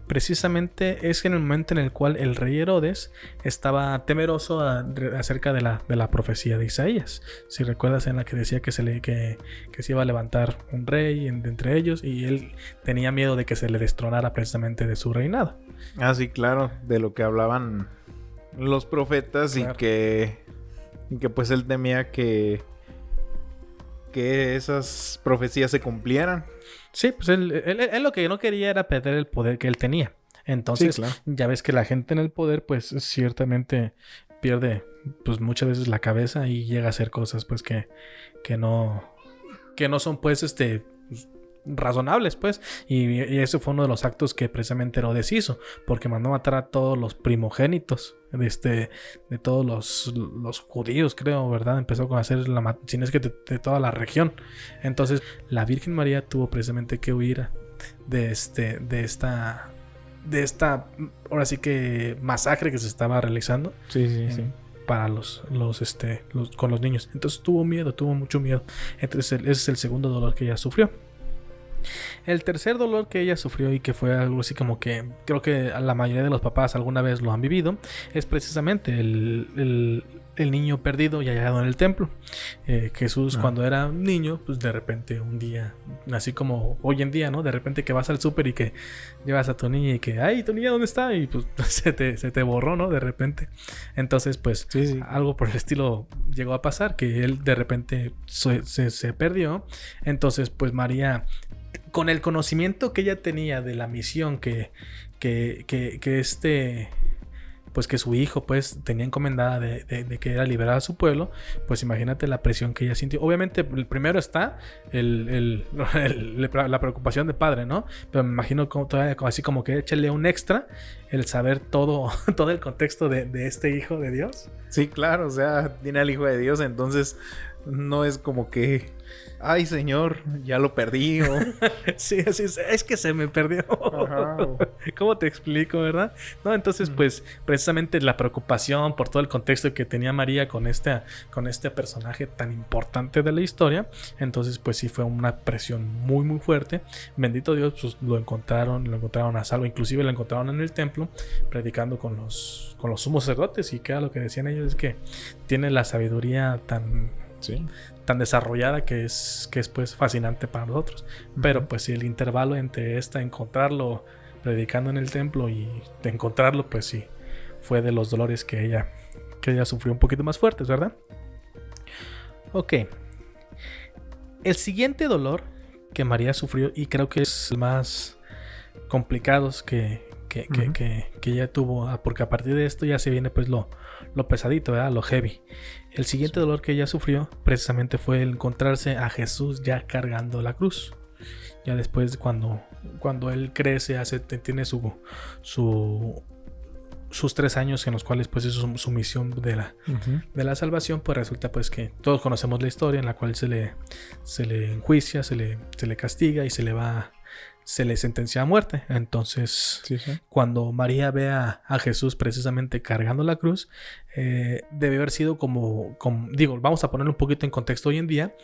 Precisamente es en el momento en el cual el rey Herodes estaba temeroso acerca de la profecía de Isaías. Si recuerdas, en la que decía que se iba a levantar un rey entre ellos, y él tenía miedo de que se le destronara precisamente de su reinado. Ah, sí, claro, de lo que hablaban los profetas, claro. y que pues él temía que esas profecías se cumplieran. Sí, pues él lo que no quería era perder el poder que él tenía. Entonces, sí, claro, ya ves que la gente en el poder pues ciertamente pierde pues muchas veces la cabeza y llega a hacer cosas pues que no son pues razonables pues, y ese fue uno de los actos que precisamente Herodes hizo, porque mandó matar a todos los primogénitos de todos los judíos, creo, ¿verdad? Empezó a hacer si no es que de toda la región. Entonces la Virgen María tuvo precisamente que huir de esta ahora sí que masacre que se estaba realizando. Sí. Para con los niños. Entonces tuvo mucho miedo. Entonces ese es el segundo dolor que ella sufrió. El tercer dolor que ella sufrió, y que fue algo así como que creo que la mayoría de los papás alguna vez lo han vivido, es precisamente el niño perdido y hallado en el templo. Jesús, cuando era niño, pues de repente un día, así como hoy en día, ¿no? De repente que vas al súper y que llevas a tu niña y que, ¡ay, tu niña dónde está! Y pues se te borró, ¿no? De repente. Entonces, pues sí. Algo por el estilo llegó a pasar, que él de repente se perdió. Entonces, pues María, con el conocimiento que ella tenía de la misión que pues que su hijo pues tenía encomendada de que era liberar a su pueblo, pues imagínate la presión que ella sintió. Obviamente primero está la preocupación de padre, ¿no? Pero me imagino todavía así como que échale un extra el saber todo el contexto de este hijo de Dios. Sí, claro, o sea, tiene al hijo de Dios, entonces no es como que, ay, señor, ya lo perdí. Sí, es que se me perdió. Ajá. ¿Cómo te explico, verdad? No, entonces, pues, precisamente la preocupación por todo el contexto que tenía María con este personaje tan importante de la historia. Entonces, pues sí fue una presión muy, muy fuerte. Bendito Dios, pues lo encontraron a salvo. Inclusive lo encontraron en el templo, predicando con los sumos sacerdotes. Y que lo que decían ellos es que tiene la sabiduría tan desarrollada que es pues fascinante para nosotros. Pero pues si el intervalo entre encontrarlo predicando en el templo y de encontrarlo, pues sí fue de los dolores que ella sufrió un poquito más fuertes, ¿verdad? Ok. El siguiente dolor que María sufrió, y creo que es el más complicado que ella tuvo, porque a partir de esto ya se viene pues lo pesadito, ¿verdad? Lo heavy. El siguiente dolor que ella sufrió precisamente fue el encontrarse a Jesús ya cargando la cruz. Ya después, cuando él crece, tiene sus 3 años en los cuales pues es su misión de la salvación, pues resulta pues que todos conocemos la historia en la cual se le enjuicia, se le castiga y se le va se le sentencia a muerte. Entonces, Sí, sí. cuando María ve a Jesús precisamente cargando la cruz, debe haber sido digo, vamos a ponerlo un poquito en contexto hoy en día,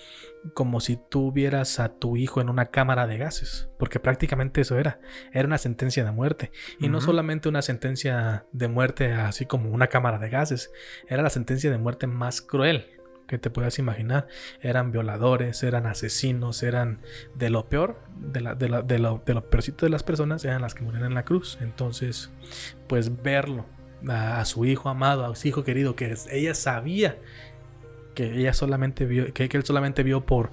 como si tú vieras a tu hijo en una cámara de gases, porque prácticamente eso era una sentencia de muerte. Y no solamente una sentencia de muerte así como una cámara de gases, era la sentencia de muerte más cruel que te puedas imaginar. Eran violadores, eran asesinos, eran de lo peor, de lo peorcito de las personas, eran las que morían en la cruz. Entonces, pues verlo a su hijo amado, a su hijo querido, que ella sabía que ella solamente vio, que él solamente vio por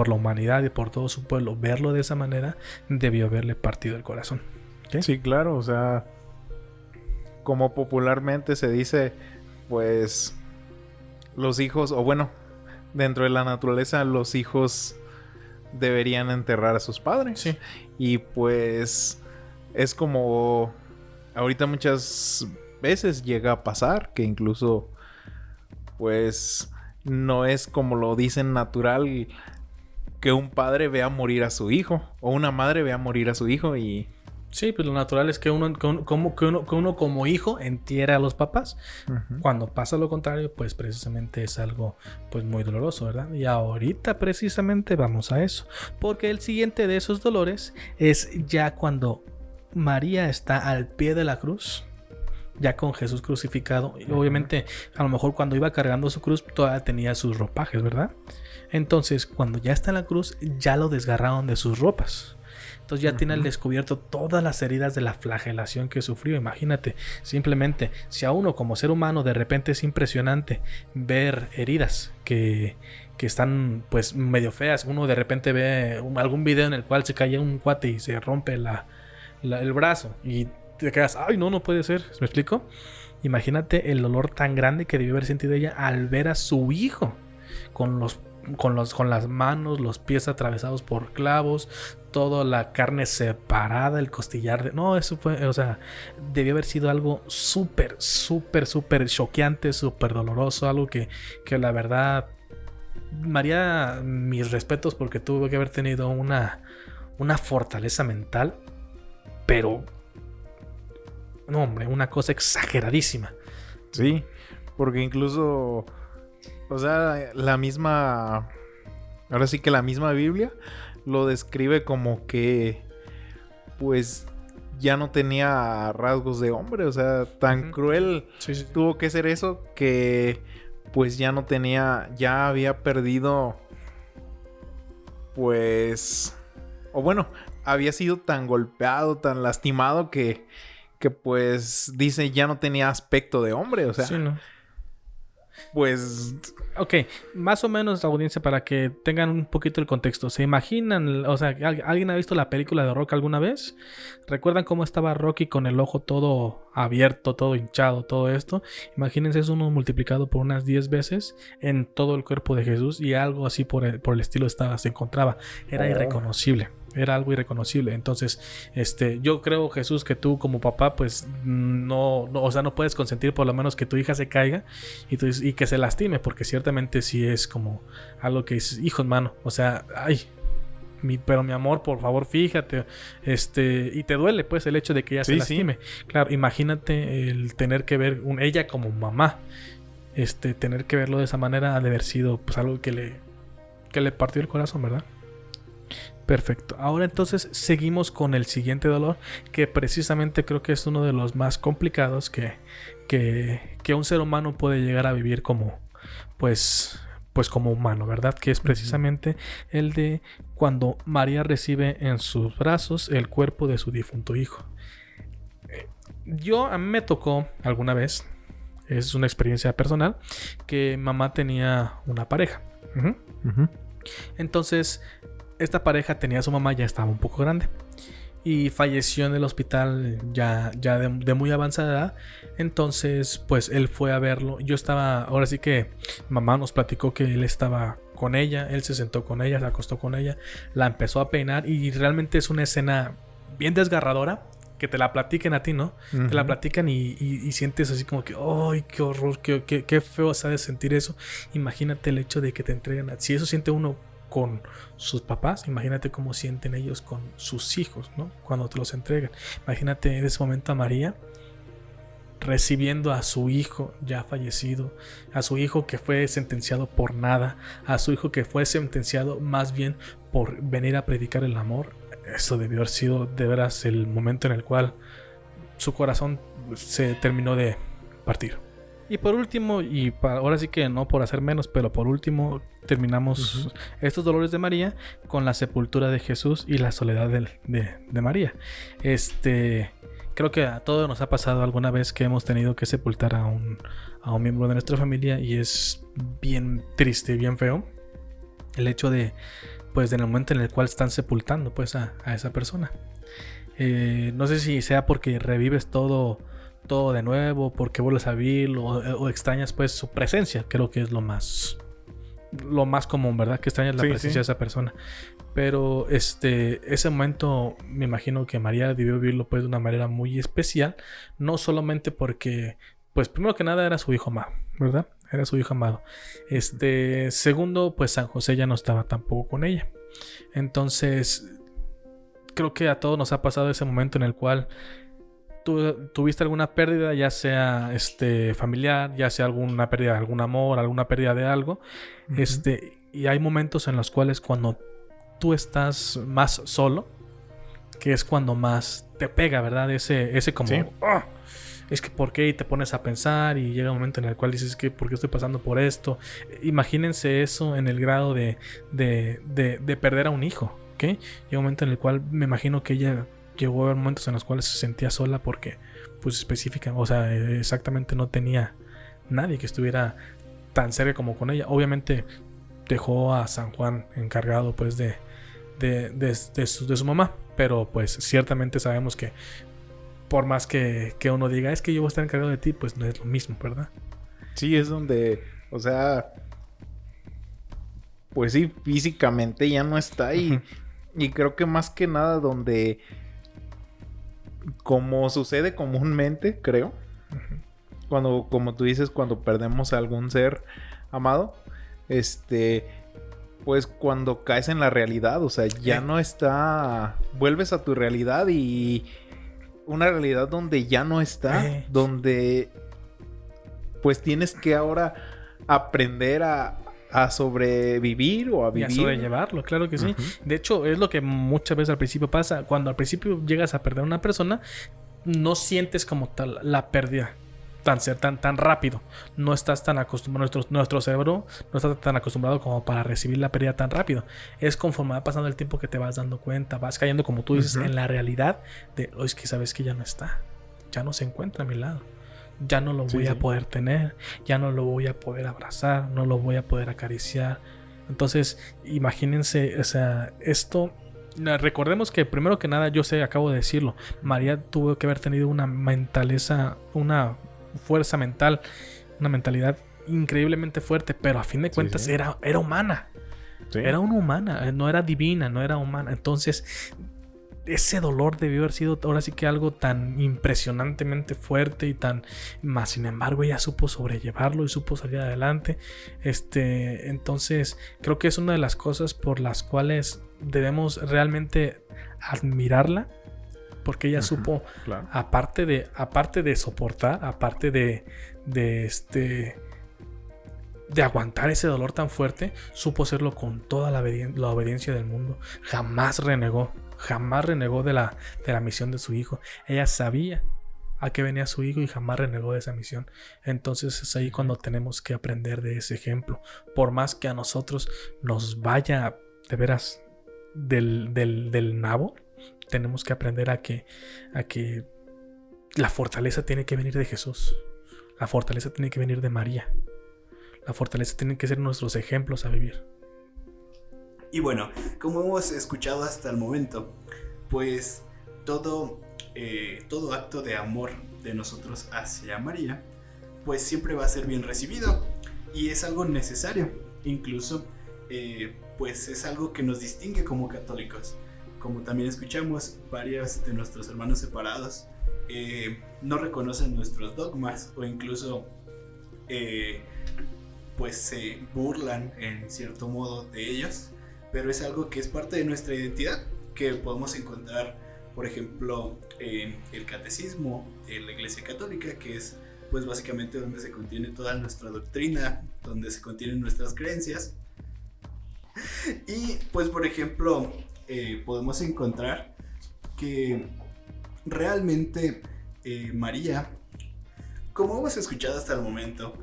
la humanidad y por todo su pueblo, verlo de esa manera debió haberle partido el corazón. ¿Okay? Sí, claro, o sea, como popularmente se dice, pues los hijos, o bueno, dentro de la naturaleza, los hijos deberían enterrar a sus padres. Sí. Y pues es como ahorita muchas veces llega a pasar que incluso pues no es como lo dicen natural que un padre vea morir a su hijo o una madre vea morir a su hijo. Y sí, pues lo natural es que uno como hijo entierre a los papás. Cuando pasa lo contrario, pues precisamente es algo pues muy doloroso, ¿verdad? Y ahorita precisamente vamos a eso, porque el siguiente de esos dolores es ya cuando María está al pie de la cruz, ya con Jesús crucificado. Y obviamente, a lo mejor cuando iba cargando su cruz todavía tenía sus ropajes, ¿verdad? Entonces, cuando ya está en la cruz, ya lo desgarraron de sus ropas. Entonces ya tiene al descubierto todas las heridas de la flagelación que sufrió. Imagínate, simplemente, si a uno como ser humano de repente es impresionante ver heridas que están pues medio feas. Uno de repente ve algún video en el cual se cae un cuate y se rompe el brazo y te quedas, ay, no puede ser. ¿Me explico? Imagínate el dolor tan grande que debió haber sentido ella al ver a su hijo con las manos, los pies atravesados por clavos, toda la carne separada, el costillar. No, eso fue, o sea, debió haber sido algo súper, súper, súper choqueante, súper doloroso, algo que la verdad, María, mis respetos, porque tuvo que haber tenido una fortaleza mental, pero no, hombre, una cosa exageradísima. sí, porque incluso, o sea, ahora sí que la misma Biblia lo describe como que pues ya no tenía rasgos de hombre, o sea, tan cruel Sí. tuvo que ser eso que pues ya había perdido, pues, o bueno, había sido tan golpeado, tan lastimado que pues dice ya no tenía aspecto de hombre, o sea, Sí, ¿no? pues Ok, más o menos, audiencia, para que tengan un poquito el contexto. ¿Se imaginan? O sea, ¿alguien ha visto la película de Rock alguna vez? ¿Recuerdan cómo estaba Rocky con el ojo todo abierto, todo hinchado, todo esto? Imagínense eso uno multiplicado por unas 10 veces en todo el cuerpo de Jesús, y algo así por el estilo se encontraba. Era irreconocible. Era algo irreconocible. Entonces, yo creo, Jesús, que tú como papá, pues no, o sea, no puedes consentir por lo menos que tu hija se caiga y que se lastime, porque ciertamente sí es como algo que dices, hijo, hermano, o sea, ay, pero mi amor, por favor, fíjate, y te duele pues el hecho de que ella se lastime. Claro, imagínate el tener que ver ella como mamá, tener que verlo de esa manera ha de haber sido pues algo que le partió el corazón, ¿verdad? Perfecto. Ahora entonces seguimos con el siguiente dolor, que precisamente creo que es uno de los más complicados que un ser humano puede llegar a vivir como pues como humano, ¿verdad? Que es precisamente el de cuando María recibe en sus brazos el cuerpo de su difunto hijo. A mí me tocó alguna vez, es una experiencia personal, que mamá tenía una pareja. Entonces, esta pareja tenía a su mamá, ya estaba un poco grande y falleció en el hospital ya de muy avanzada edad. Entonces pues él fue a verlo. Ahora sí que mamá nos platicó que él estaba con ella, él se sentó con ella, se acostó con ella, la empezó a peinar, y realmente es una escena bien desgarradora, que te la platiquen a ti, ¿no? Te la platican y sientes así como que ¡ay, qué horror! Qué feo se ha de sentir eso! Imagínate el hecho de que te entreguen. Si eso siente uno con sus papás, imagínate cómo sienten ellos con sus hijos, ¿no? Cuando te los entregan. Imagínate en ese momento a María recibiendo a su hijo ya fallecido, a su hijo que fue sentenciado por nada, a su hijo que fue sentenciado más bien por venir a predicar el amor. Eso debió haber sido de veras el momento en el cual su corazón se terminó de partir. Y por último, ahora sí que no por hacer menos, pero por último terminamos estos dolores de María con la sepultura de Jesús y la soledad de María. Creo que a todos nos ha pasado alguna vez que hemos tenido que sepultar a un miembro de nuestra familia, y es bien triste, bien feo el hecho de, pues, en el momento en el cual están sepultando, pues, a esa persona. No sé si sea porque revives todo de nuevo, porque vuelves a vivir o extrañas, pues, su presencia. Creo que es lo más común, ¿verdad? Que extrañas la presencia de esa persona. Pero ese momento me imagino que María debió vivirlo, pues, de una manera muy especial, no solamente porque, pues, primero que nada era su hijo amado, ¿verdad? Era su hijo amado. Segundo, pues San José ya no estaba tampoco con ella. Entonces, creo que a todos nos ha pasado ese momento en el cual tú tuviste alguna pérdida, ya sea familiar, ya sea alguna pérdida de algún amor, alguna pérdida de algo. Y hay momentos en los cuales cuando tú estás más solo, que es cuando más te pega, ¿verdad? Ese como... Sí. ¡Oh! Es que ¿por qué? Y te pones a pensar y llega un momento en el cual dices que ¿por qué estoy pasando por esto? Imagínense eso en el grado de perder a un hijo, ¿ok? Llega un momento en el cual me imagino que ella llegó a haber momentos en los cuales se sentía sola porque, pues, exactamente no tenía nadie que estuviera tan cerca como con ella. Obviamente dejó a San Juan encargado, pues, de su mamá, pero pues ciertamente sabemos que por más que uno diga es que yo voy a estar encargado de ti, pues no es lo mismo, ¿verdad? Sí, es donde, o sea, pues sí, físicamente ya no está ahí. Y creo que más que nada donde, como sucede comúnmente, creo, cuando, como tú dices, cuando perdemos a algún ser amado, pues cuando caes en la realidad, o sea, ya no está, vuelves a tu realidad y una realidad donde ya no está, donde pues tienes que ahora aprender a sobrevivir o a vivir. Y a sobrellevarlo, claro que sí. De hecho, es lo que muchas veces al principio pasa. Cuando al principio llegas a perder a una persona, no sientes como tal la pérdida tan rápido. No estás tan acostumbrado, nuestro cerebro no está tan acostumbrado como para recibir la pérdida tan rápido. Es conforme va pasando el tiempo que te vas dando cuenta, vas cayendo, como tú dices, en la realidad de, es que sabes que ya no está, ya no se encuentra a mi lado, ya no lo voy a poder tener, ya no lo voy a poder abrazar, no lo voy a poder acariciar. Entonces, imagínense, o sea, esto... Recordemos que primero que nada, acabo de decirlo, María tuvo que haber tenido una mentaleza, una fuerza mental, una mentalidad increíblemente fuerte, pero a fin de cuentas era humana. Era una humana, no era divina, no era humana. Entonces, ese dolor debió haber sido ahora sí que algo tan impresionantemente fuerte y más sin embargo ella supo sobrellevarlo y supo salir adelante. Entonces, creo que es una de las cosas por las cuales debemos realmente admirarla, porque ella supo, claro, aparte de soportar, aparte de aguantar ese dolor tan fuerte, supo hacerlo con toda la obediencia del mundo. Jamás renegó de la misión de su hijo. Ella sabía a qué venía su hijo y jamás renegó de esa misión. Entonces es ahí cuando tenemos que aprender de ese ejemplo. Por más que a nosotros nos vaya de veras del nabo, tenemos que aprender a que la fortaleza tiene que venir de Jesús. La fortaleza tiene que venir de María. La fortaleza tiene que ser nuestros ejemplos a vivir. Y bueno, como hemos escuchado hasta el momento, pues todo acto de amor de nosotros hacia María, pues siempre va a ser bien recibido y es algo necesario. Incluso, pues es algo que nos distingue como católicos. Como también escuchamos, varios de nuestros hermanos separados no reconocen nuestros dogmas o incluso pues se burlan en cierto modo de ellos, pero es algo que es parte de nuestra identidad, que podemos encontrar, por ejemplo, en el catecismo de la Iglesia Católica, que es pues básicamente donde se contiene toda nuestra doctrina, donde se contienen nuestras creencias. Y pues por ejemplo, podemos encontrar que realmente María, como hemos escuchado hasta el momento,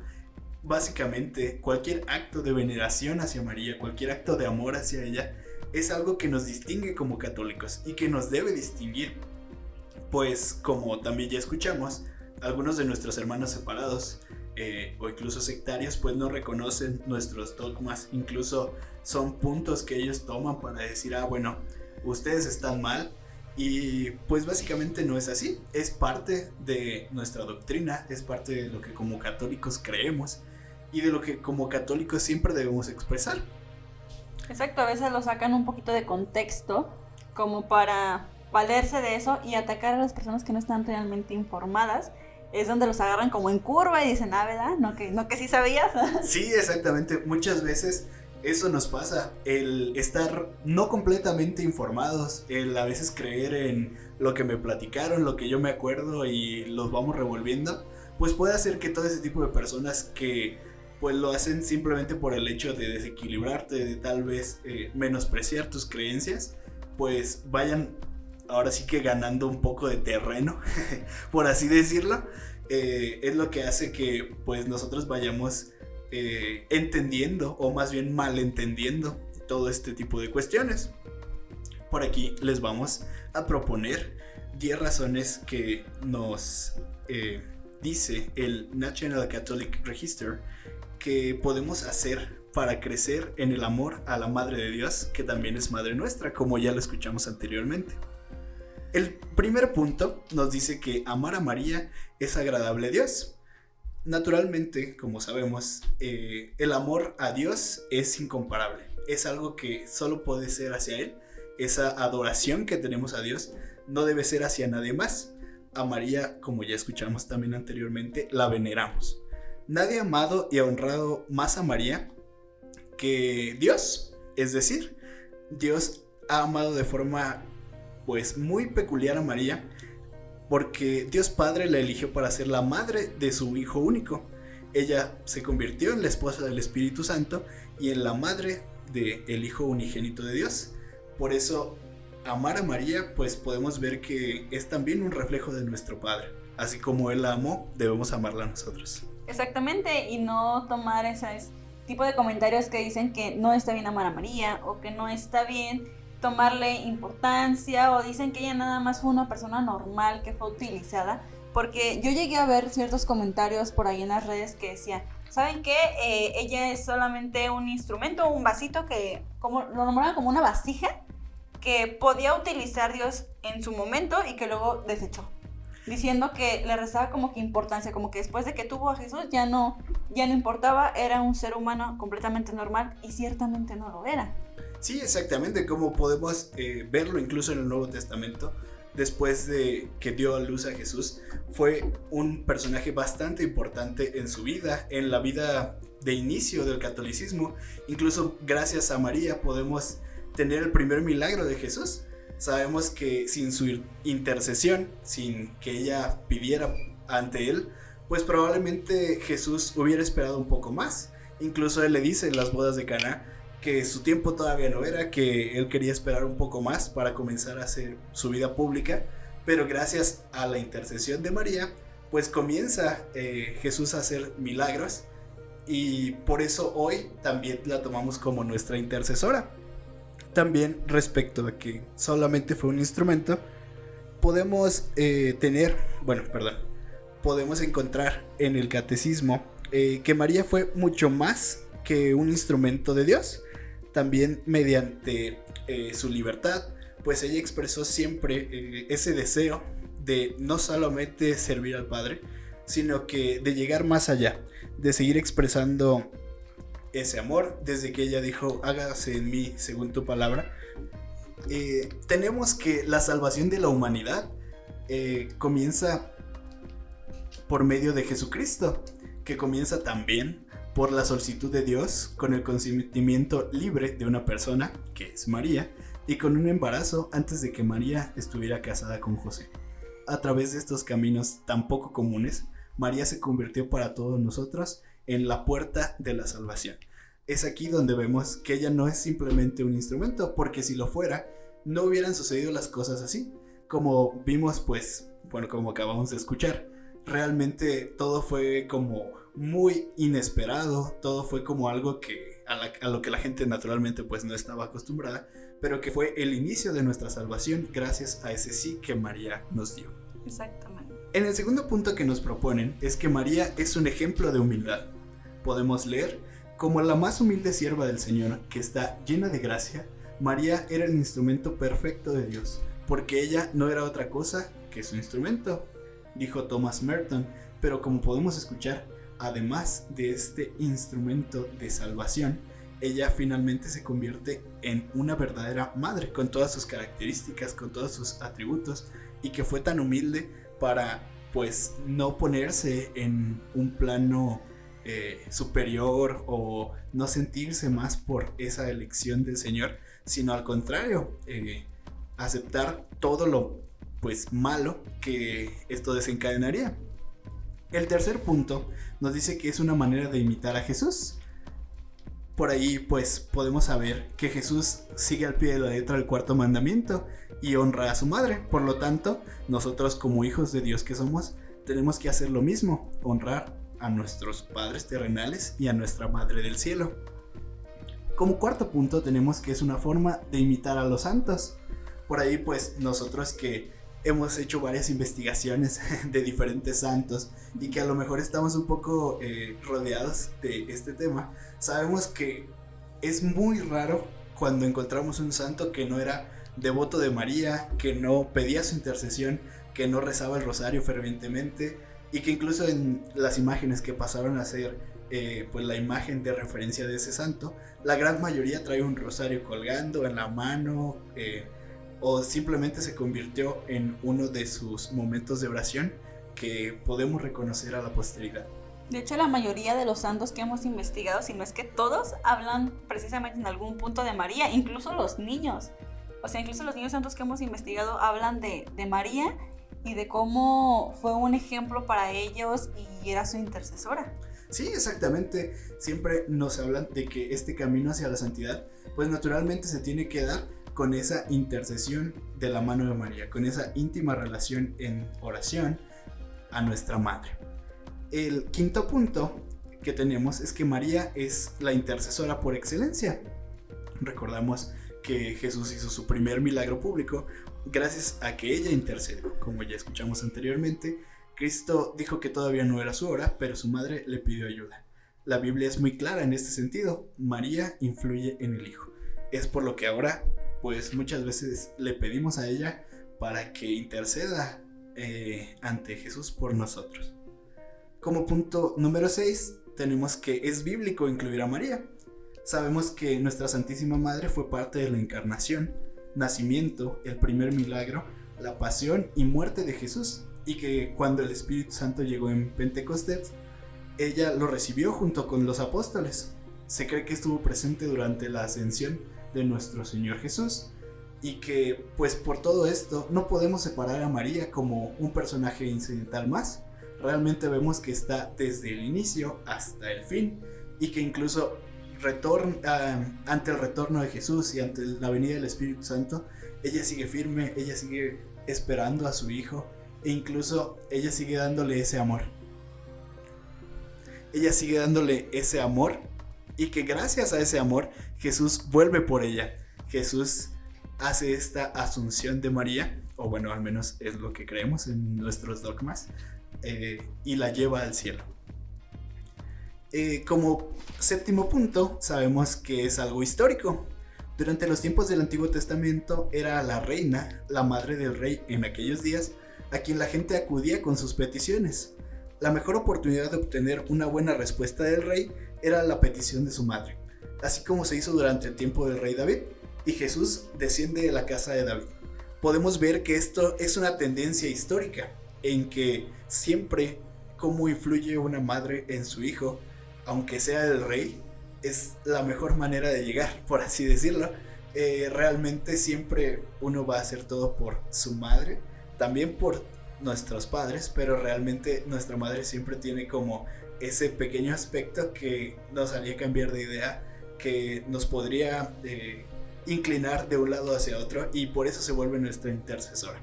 básicamente cualquier acto de veneración hacia María, cualquier acto de amor hacia ella, es algo que nos distingue como católicos y que nos debe distinguir, pues como también ya escuchamos, algunos de nuestros hermanos separados o incluso sectarios pues no reconocen nuestros dogmas, incluso son puntos que ellos toman para decir, bueno, ustedes están mal, y pues básicamente no es así, es parte de nuestra doctrina, es parte de lo que como católicos creemos y de lo que como católicos siempre debemos expresar. Exacto, a veces lo sacan un poquito de contexto como para valerse de eso y atacar a las personas que no están realmente informadas. Es donde los agarran como en curva y dicen, ¿verdad? No que sí sabías. Sí, exactamente. Muchas veces eso nos pasa. El estar no completamente informados, el a veces creer en lo que me platicaron, lo que yo me acuerdo y los vamos revolviendo, pues puede hacer que todo ese tipo de personas que pues lo hacen simplemente por el hecho de desequilibrarte, de tal vez menospreciar tus creencias, pues vayan ahora sí que ganando un poco de terreno, por así decirlo. Es lo que hace que pues nosotros vayamos entendiendo o más bien malentendiendo todo este tipo de cuestiones. Por aquí les vamos a proponer 10 razones que nos dice el National Catholic Register que podemos hacer para crecer en el amor a la Madre de Dios, que también es Madre nuestra, como ya lo escuchamos anteriormente. El primer punto nos dice que amar a María es agradable a Dios. Naturalmente, como sabemos, el amor a Dios es incomparable. Es algo que solo puede ser hacia Él. Esa adoración que tenemos a Dios no debe ser hacia nadie más. A María, como ya escuchamos también anteriormente, la veneramos. Nadie ha amado y ha honrado más a María que Dios. Es decir, Dios ha amado de forma pues muy peculiar a María, porque Dios Padre la eligió para ser la madre de su Hijo único. Ella se convirtió en la esposa del Espíritu Santo y en la madre del Hijo unigénito de Dios. Por eso, amar a María, pues podemos ver que es también un reflejo de nuestro Padre. Así como Él la amó, debemos amarla a nosotros. Exactamente, y no tomar ese tipo de comentarios que dicen que no está bien amar a María o que no está bien tomarle importancia, o dicen que ella nada más fue una persona normal que fue utilizada, porque yo llegué a ver ciertos comentarios por ahí en las redes que decían, ¿saben qué? Ella es solamente un instrumento, un vasito que como lo nombraban como una vasija que podía utilizar Dios en su momento y que luego desechó, diciendo que le restaba como que importancia, como que después de que tuvo a Jesús ya no importaba, era un ser humano completamente normal, y ciertamente no lo era. Sí, exactamente, como podemos verlo incluso en el Nuevo Testamento. Después de que dio a luz a Jesús, fue un personaje bastante importante en su vida, en la vida de inicio del catolicismo. Incluso gracias a María podemos tener el primer milagro de Jesús. Sabemos que sin su intercesión, sin que ella pidiera ante él, pues probablemente Jesús hubiera esperado un poco más. Incluso él le dice en las bodas de Caná que su tiempo todavía no era, que él quería esperar un poco más para comenzar a hacer su vida pública, pero gracias a la intercesión de María, pues comienza Jesús a hacer milagros, y por eso hoy también la tomamos como nuestra intercesora. También respecto a que solamente fue un instrumento, podemos podemos encontrar en el catecismo que María fue mucho más que un instrumento de Dios. También mediante su libertad, pues ella expresó siempre ese deseo de no solamente servir al Padre, sino que de llegar más allá, de seguir expresando ese amor, desde que ella dijo, hágase en mí según tu palabra. Tenemos que la salvación de la humanidad comienza por medio de Jesucristo, que comienza también por la solicitud de Dios, con el consentimiento libre de una persona, que es María, y con un embarazo antes de que María estuviera casada con José. A través de estos caminos tan poco comunes, María se convirtió para todos nosotros en la puerta de la salvación. Es aquí donde vemos que ella no es simplemente un instrumento, porque si lo fuera, no hubieran sucedido las cosas así. Como vimos, pues, bueno, como acabamos de escuchar, realmente todo fue como muy inesperado, todo fue como algo que a lo que la gente naturalmente pues no estaba acostumbrada, pero que fue el inicio de nuestra salvación gracias a ese sí que María nos dio. Exactamente. En el segundo punto que nos proponen es que María es un ejemplo de humildad. Podemos leer: como la más humilde sierva del Señor, que está llena de gracia, María era el instrumento perfecto de Dios, porque ella no era otra cosa que su instrumento, dijo Thomas Merton. Pero como podemos escuchar, además de este instrumento de salvación, ella finalmente se convierte en una verdadera madre, con todas sus características, con todos sus atributos, y que fue tan humilde para pues no ponerse en un plano superior o no sentirse más por esa elección del Señor, sino al contrario, aceptar todo lo pues malo que esto desencadenaría. El tercer punto nos dice que es una manera de imitar a Jesús. Por ahí pues podemos saber que Jesús sigue al pie de la letra el cuarto mandamiento y honra a su madre. Por lo tanto, nosotros como hijos de Dios que somos, tenemos que hacer lo mismo, honrar a nuestros padres terrenales y a nuestra madre del cielo. Como cuarto punto tenemos que es una forma de imitar a los santos. Por ahí pues nosotros que hemos hecho varias investigaciones de diferentes santos y que a lo mejor estamos un poco rodeados de este tema, sabemos que es muy raro cuando encontramos un santo que no era devoto de María, que no pedía su intercesión, que no rezaba el rosario fervientemente, y que incluso en las imágenes que pasaron a ser pues la imagen de referencia de ese santo, la gran mayoría trae un rosario colgando en la mano, o simplemente se convirtió en uno de sus momentos de oración que podemos reconocer a la posteridad. De hecho, la mayoría de los santos que hemos investigado, si no es que todos, hablan precisamente en algún punto de María, incluso los niños. O sea, incluso los niños santos que hemos investigado hablan de María y de cómo fue un ejemplo para ellos y era su intercesora. Sí, exactamente. Siempre nos hablan de que este camino hacia la santidad, pues naturalmente se tiene que dar con esa intercesión de la mano de María, con esa íntima relación en oración a nuestra madre. El quinto punto que tenemos es que María es la intercesora por excelencia. Recordamos que Jesús hizo su primer milagro público gracias a que ella intercedió. Como ya escuchamos anteriormente, Cristo dijo que todavía no era su hora, pero su madre le pidió ayuda. La Biblia es muy clara en este sentido. María influye en el Hijo. Es por lo que ahora, pues muchas veces le pedimos a ella para que interceda ante Jesús por nosotros. Como punto número 6, tenemos que es bíblico incluir a María. Sabemos que nuestra Santísima Madre fue parte de la encarnación, nacimiento, el primer milagro, la pasión y muerte de Jesús, y que cuando el Espíritu Santo llegó en Pentecostés, ella lo recibió junto con los apóstoles. Se cree que estuvo presente durante la ascensión de nuestro Señor Jesús, y que pues por todo esto no podemos separar a María como un personaje incidental más. Realmente vemos que está desde el inicio hasta el fin, y que incluso ante el retorno de Jesús y ante la venida del Espíritu Santo, ella sigue firme, ella sigue esperando a su Hijo, e incluso ella sigue dándole ese amor. Ella sigue dándole ese amor, y que gracias a ese amor Jesús vuelve por ella. Jesús hace esta asunción de María, o bueno, al menos es lo que creemos en nuestros dogmas, y la lleva al cielo. Como séptimo punto, sabemos que es algo histórico. Durante los tiempos del Antiguo Testamento era la reina, la madre del rey en aquellos días, a quien la gente acudía con sus peticiones. La mejor oportunidad de obtener una buena respuesta del rey era la petición de su madre, así como se hizo durante el tiempo del rey David, y Jesús desciende de la casa de David. Podemos ver que esto es una tendencia histórica, en que siempre cómo influye una madre en su hijo aunque sea el rey, es la mejor manera de llegar, por así decirlo. Realmente siempre uno va a hacer todo por su madre, también por nuestros padres, pero realmente nuestra madre siempre tiene como ese pequeño aspecto que nos haría cambiar de idea, que nos podría inclinar de un lado hacia otro, y por eso se vuelve nuestra intercesora.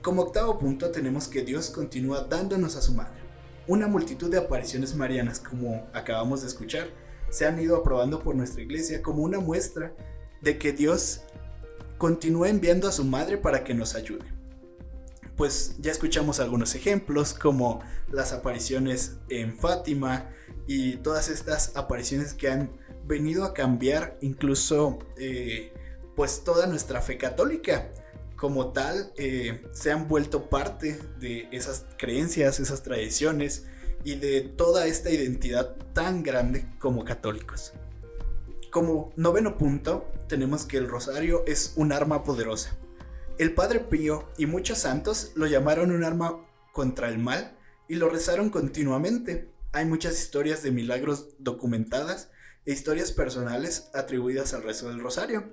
Como octavo punto tenemos que Dios continúa dándonos a su madre. Una multitud de apariciones marianas, como acabamos de escuchar, se han ido aprobando por nuestra iglesia como una muestra de que Dios continúa enviando a su madre para que nos ayude. Pues ya escuchamos algunos ejemplos, como las apariciones en Fátima y todas estas apariciones que han venido a cambiar incluso pues toda nuestra fe católica. Como tal, se han vuelto parte de esas creencias, esas tradiciones y de toda esta identidad tan grande como católicos. Como noveno punto, tenemos que el rosario es un arma poderosa. El Padre Pío y muchos santos lo llamaron un arma contra el mal y lo rezaron continuamente. Hay muchas historias de milagros documentadas e historias personales atribuidas al rezo del rosario.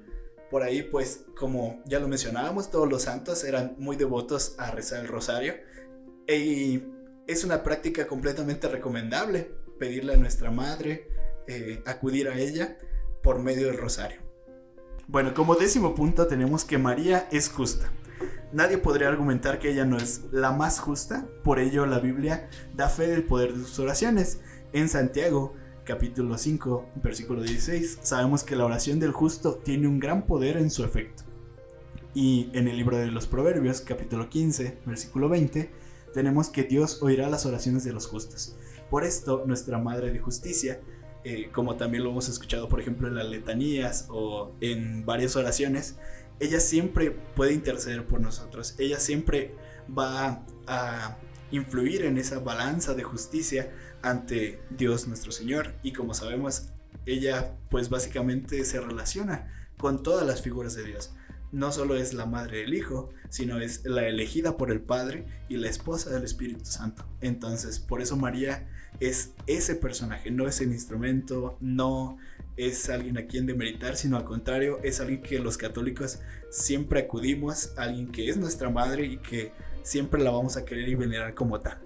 Por ahí, pues, como ya lo mencionábamos, todos los santos eran muy devotos a rezar el rosario. Y es una práctica completamente recomendable pedirle a nuestra madre, acudir a ella por medio del rosario. Bueno, como décimo punto tenemos que María es justa. Nadie podría argumentar que ella no es la más justa, por ello la Biblia da fe del poder de sus oraciones. En Santiago, capítulo 5, versículo 16, sabemos que la oración del justo tiene un gran poder en su efecto. Y en el libro de los Proverbios, capítulo 15, versículo 20, tenemos que Dios oirá las oraciones de los justos. Por esto, nuestra Madre de Justicia, como también lo hemos escuchado, por ejemplo, en las letanías o en varias oraciones, ella siempre puede interceder por nosotros. Ella siempre va a influir en esa balanza de justicia ante Dios nuestro Señor. Y como sabemos, ella pues básicamente se relaciona con todas las figuras de Dios. No solo es la madre del Hijo, sino es la elegida por el Padre y la esposa del Espíritu Santo. Entonces, por eso María es ese personaje, no es el instrumento, no es alguien a quien demeritar, sino al contrario, es alguien que los católicos siempre acudimos, alguien que es nuestra madre y que siempre la vamos a querer y venerar como tal.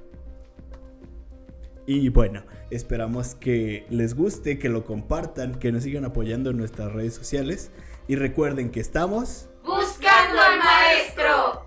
Y bueno, esperamos que les guste, que lo compartan, que nos sigan apoyando en nuestras redes sociales y recuerden que estamos buscando al maestro.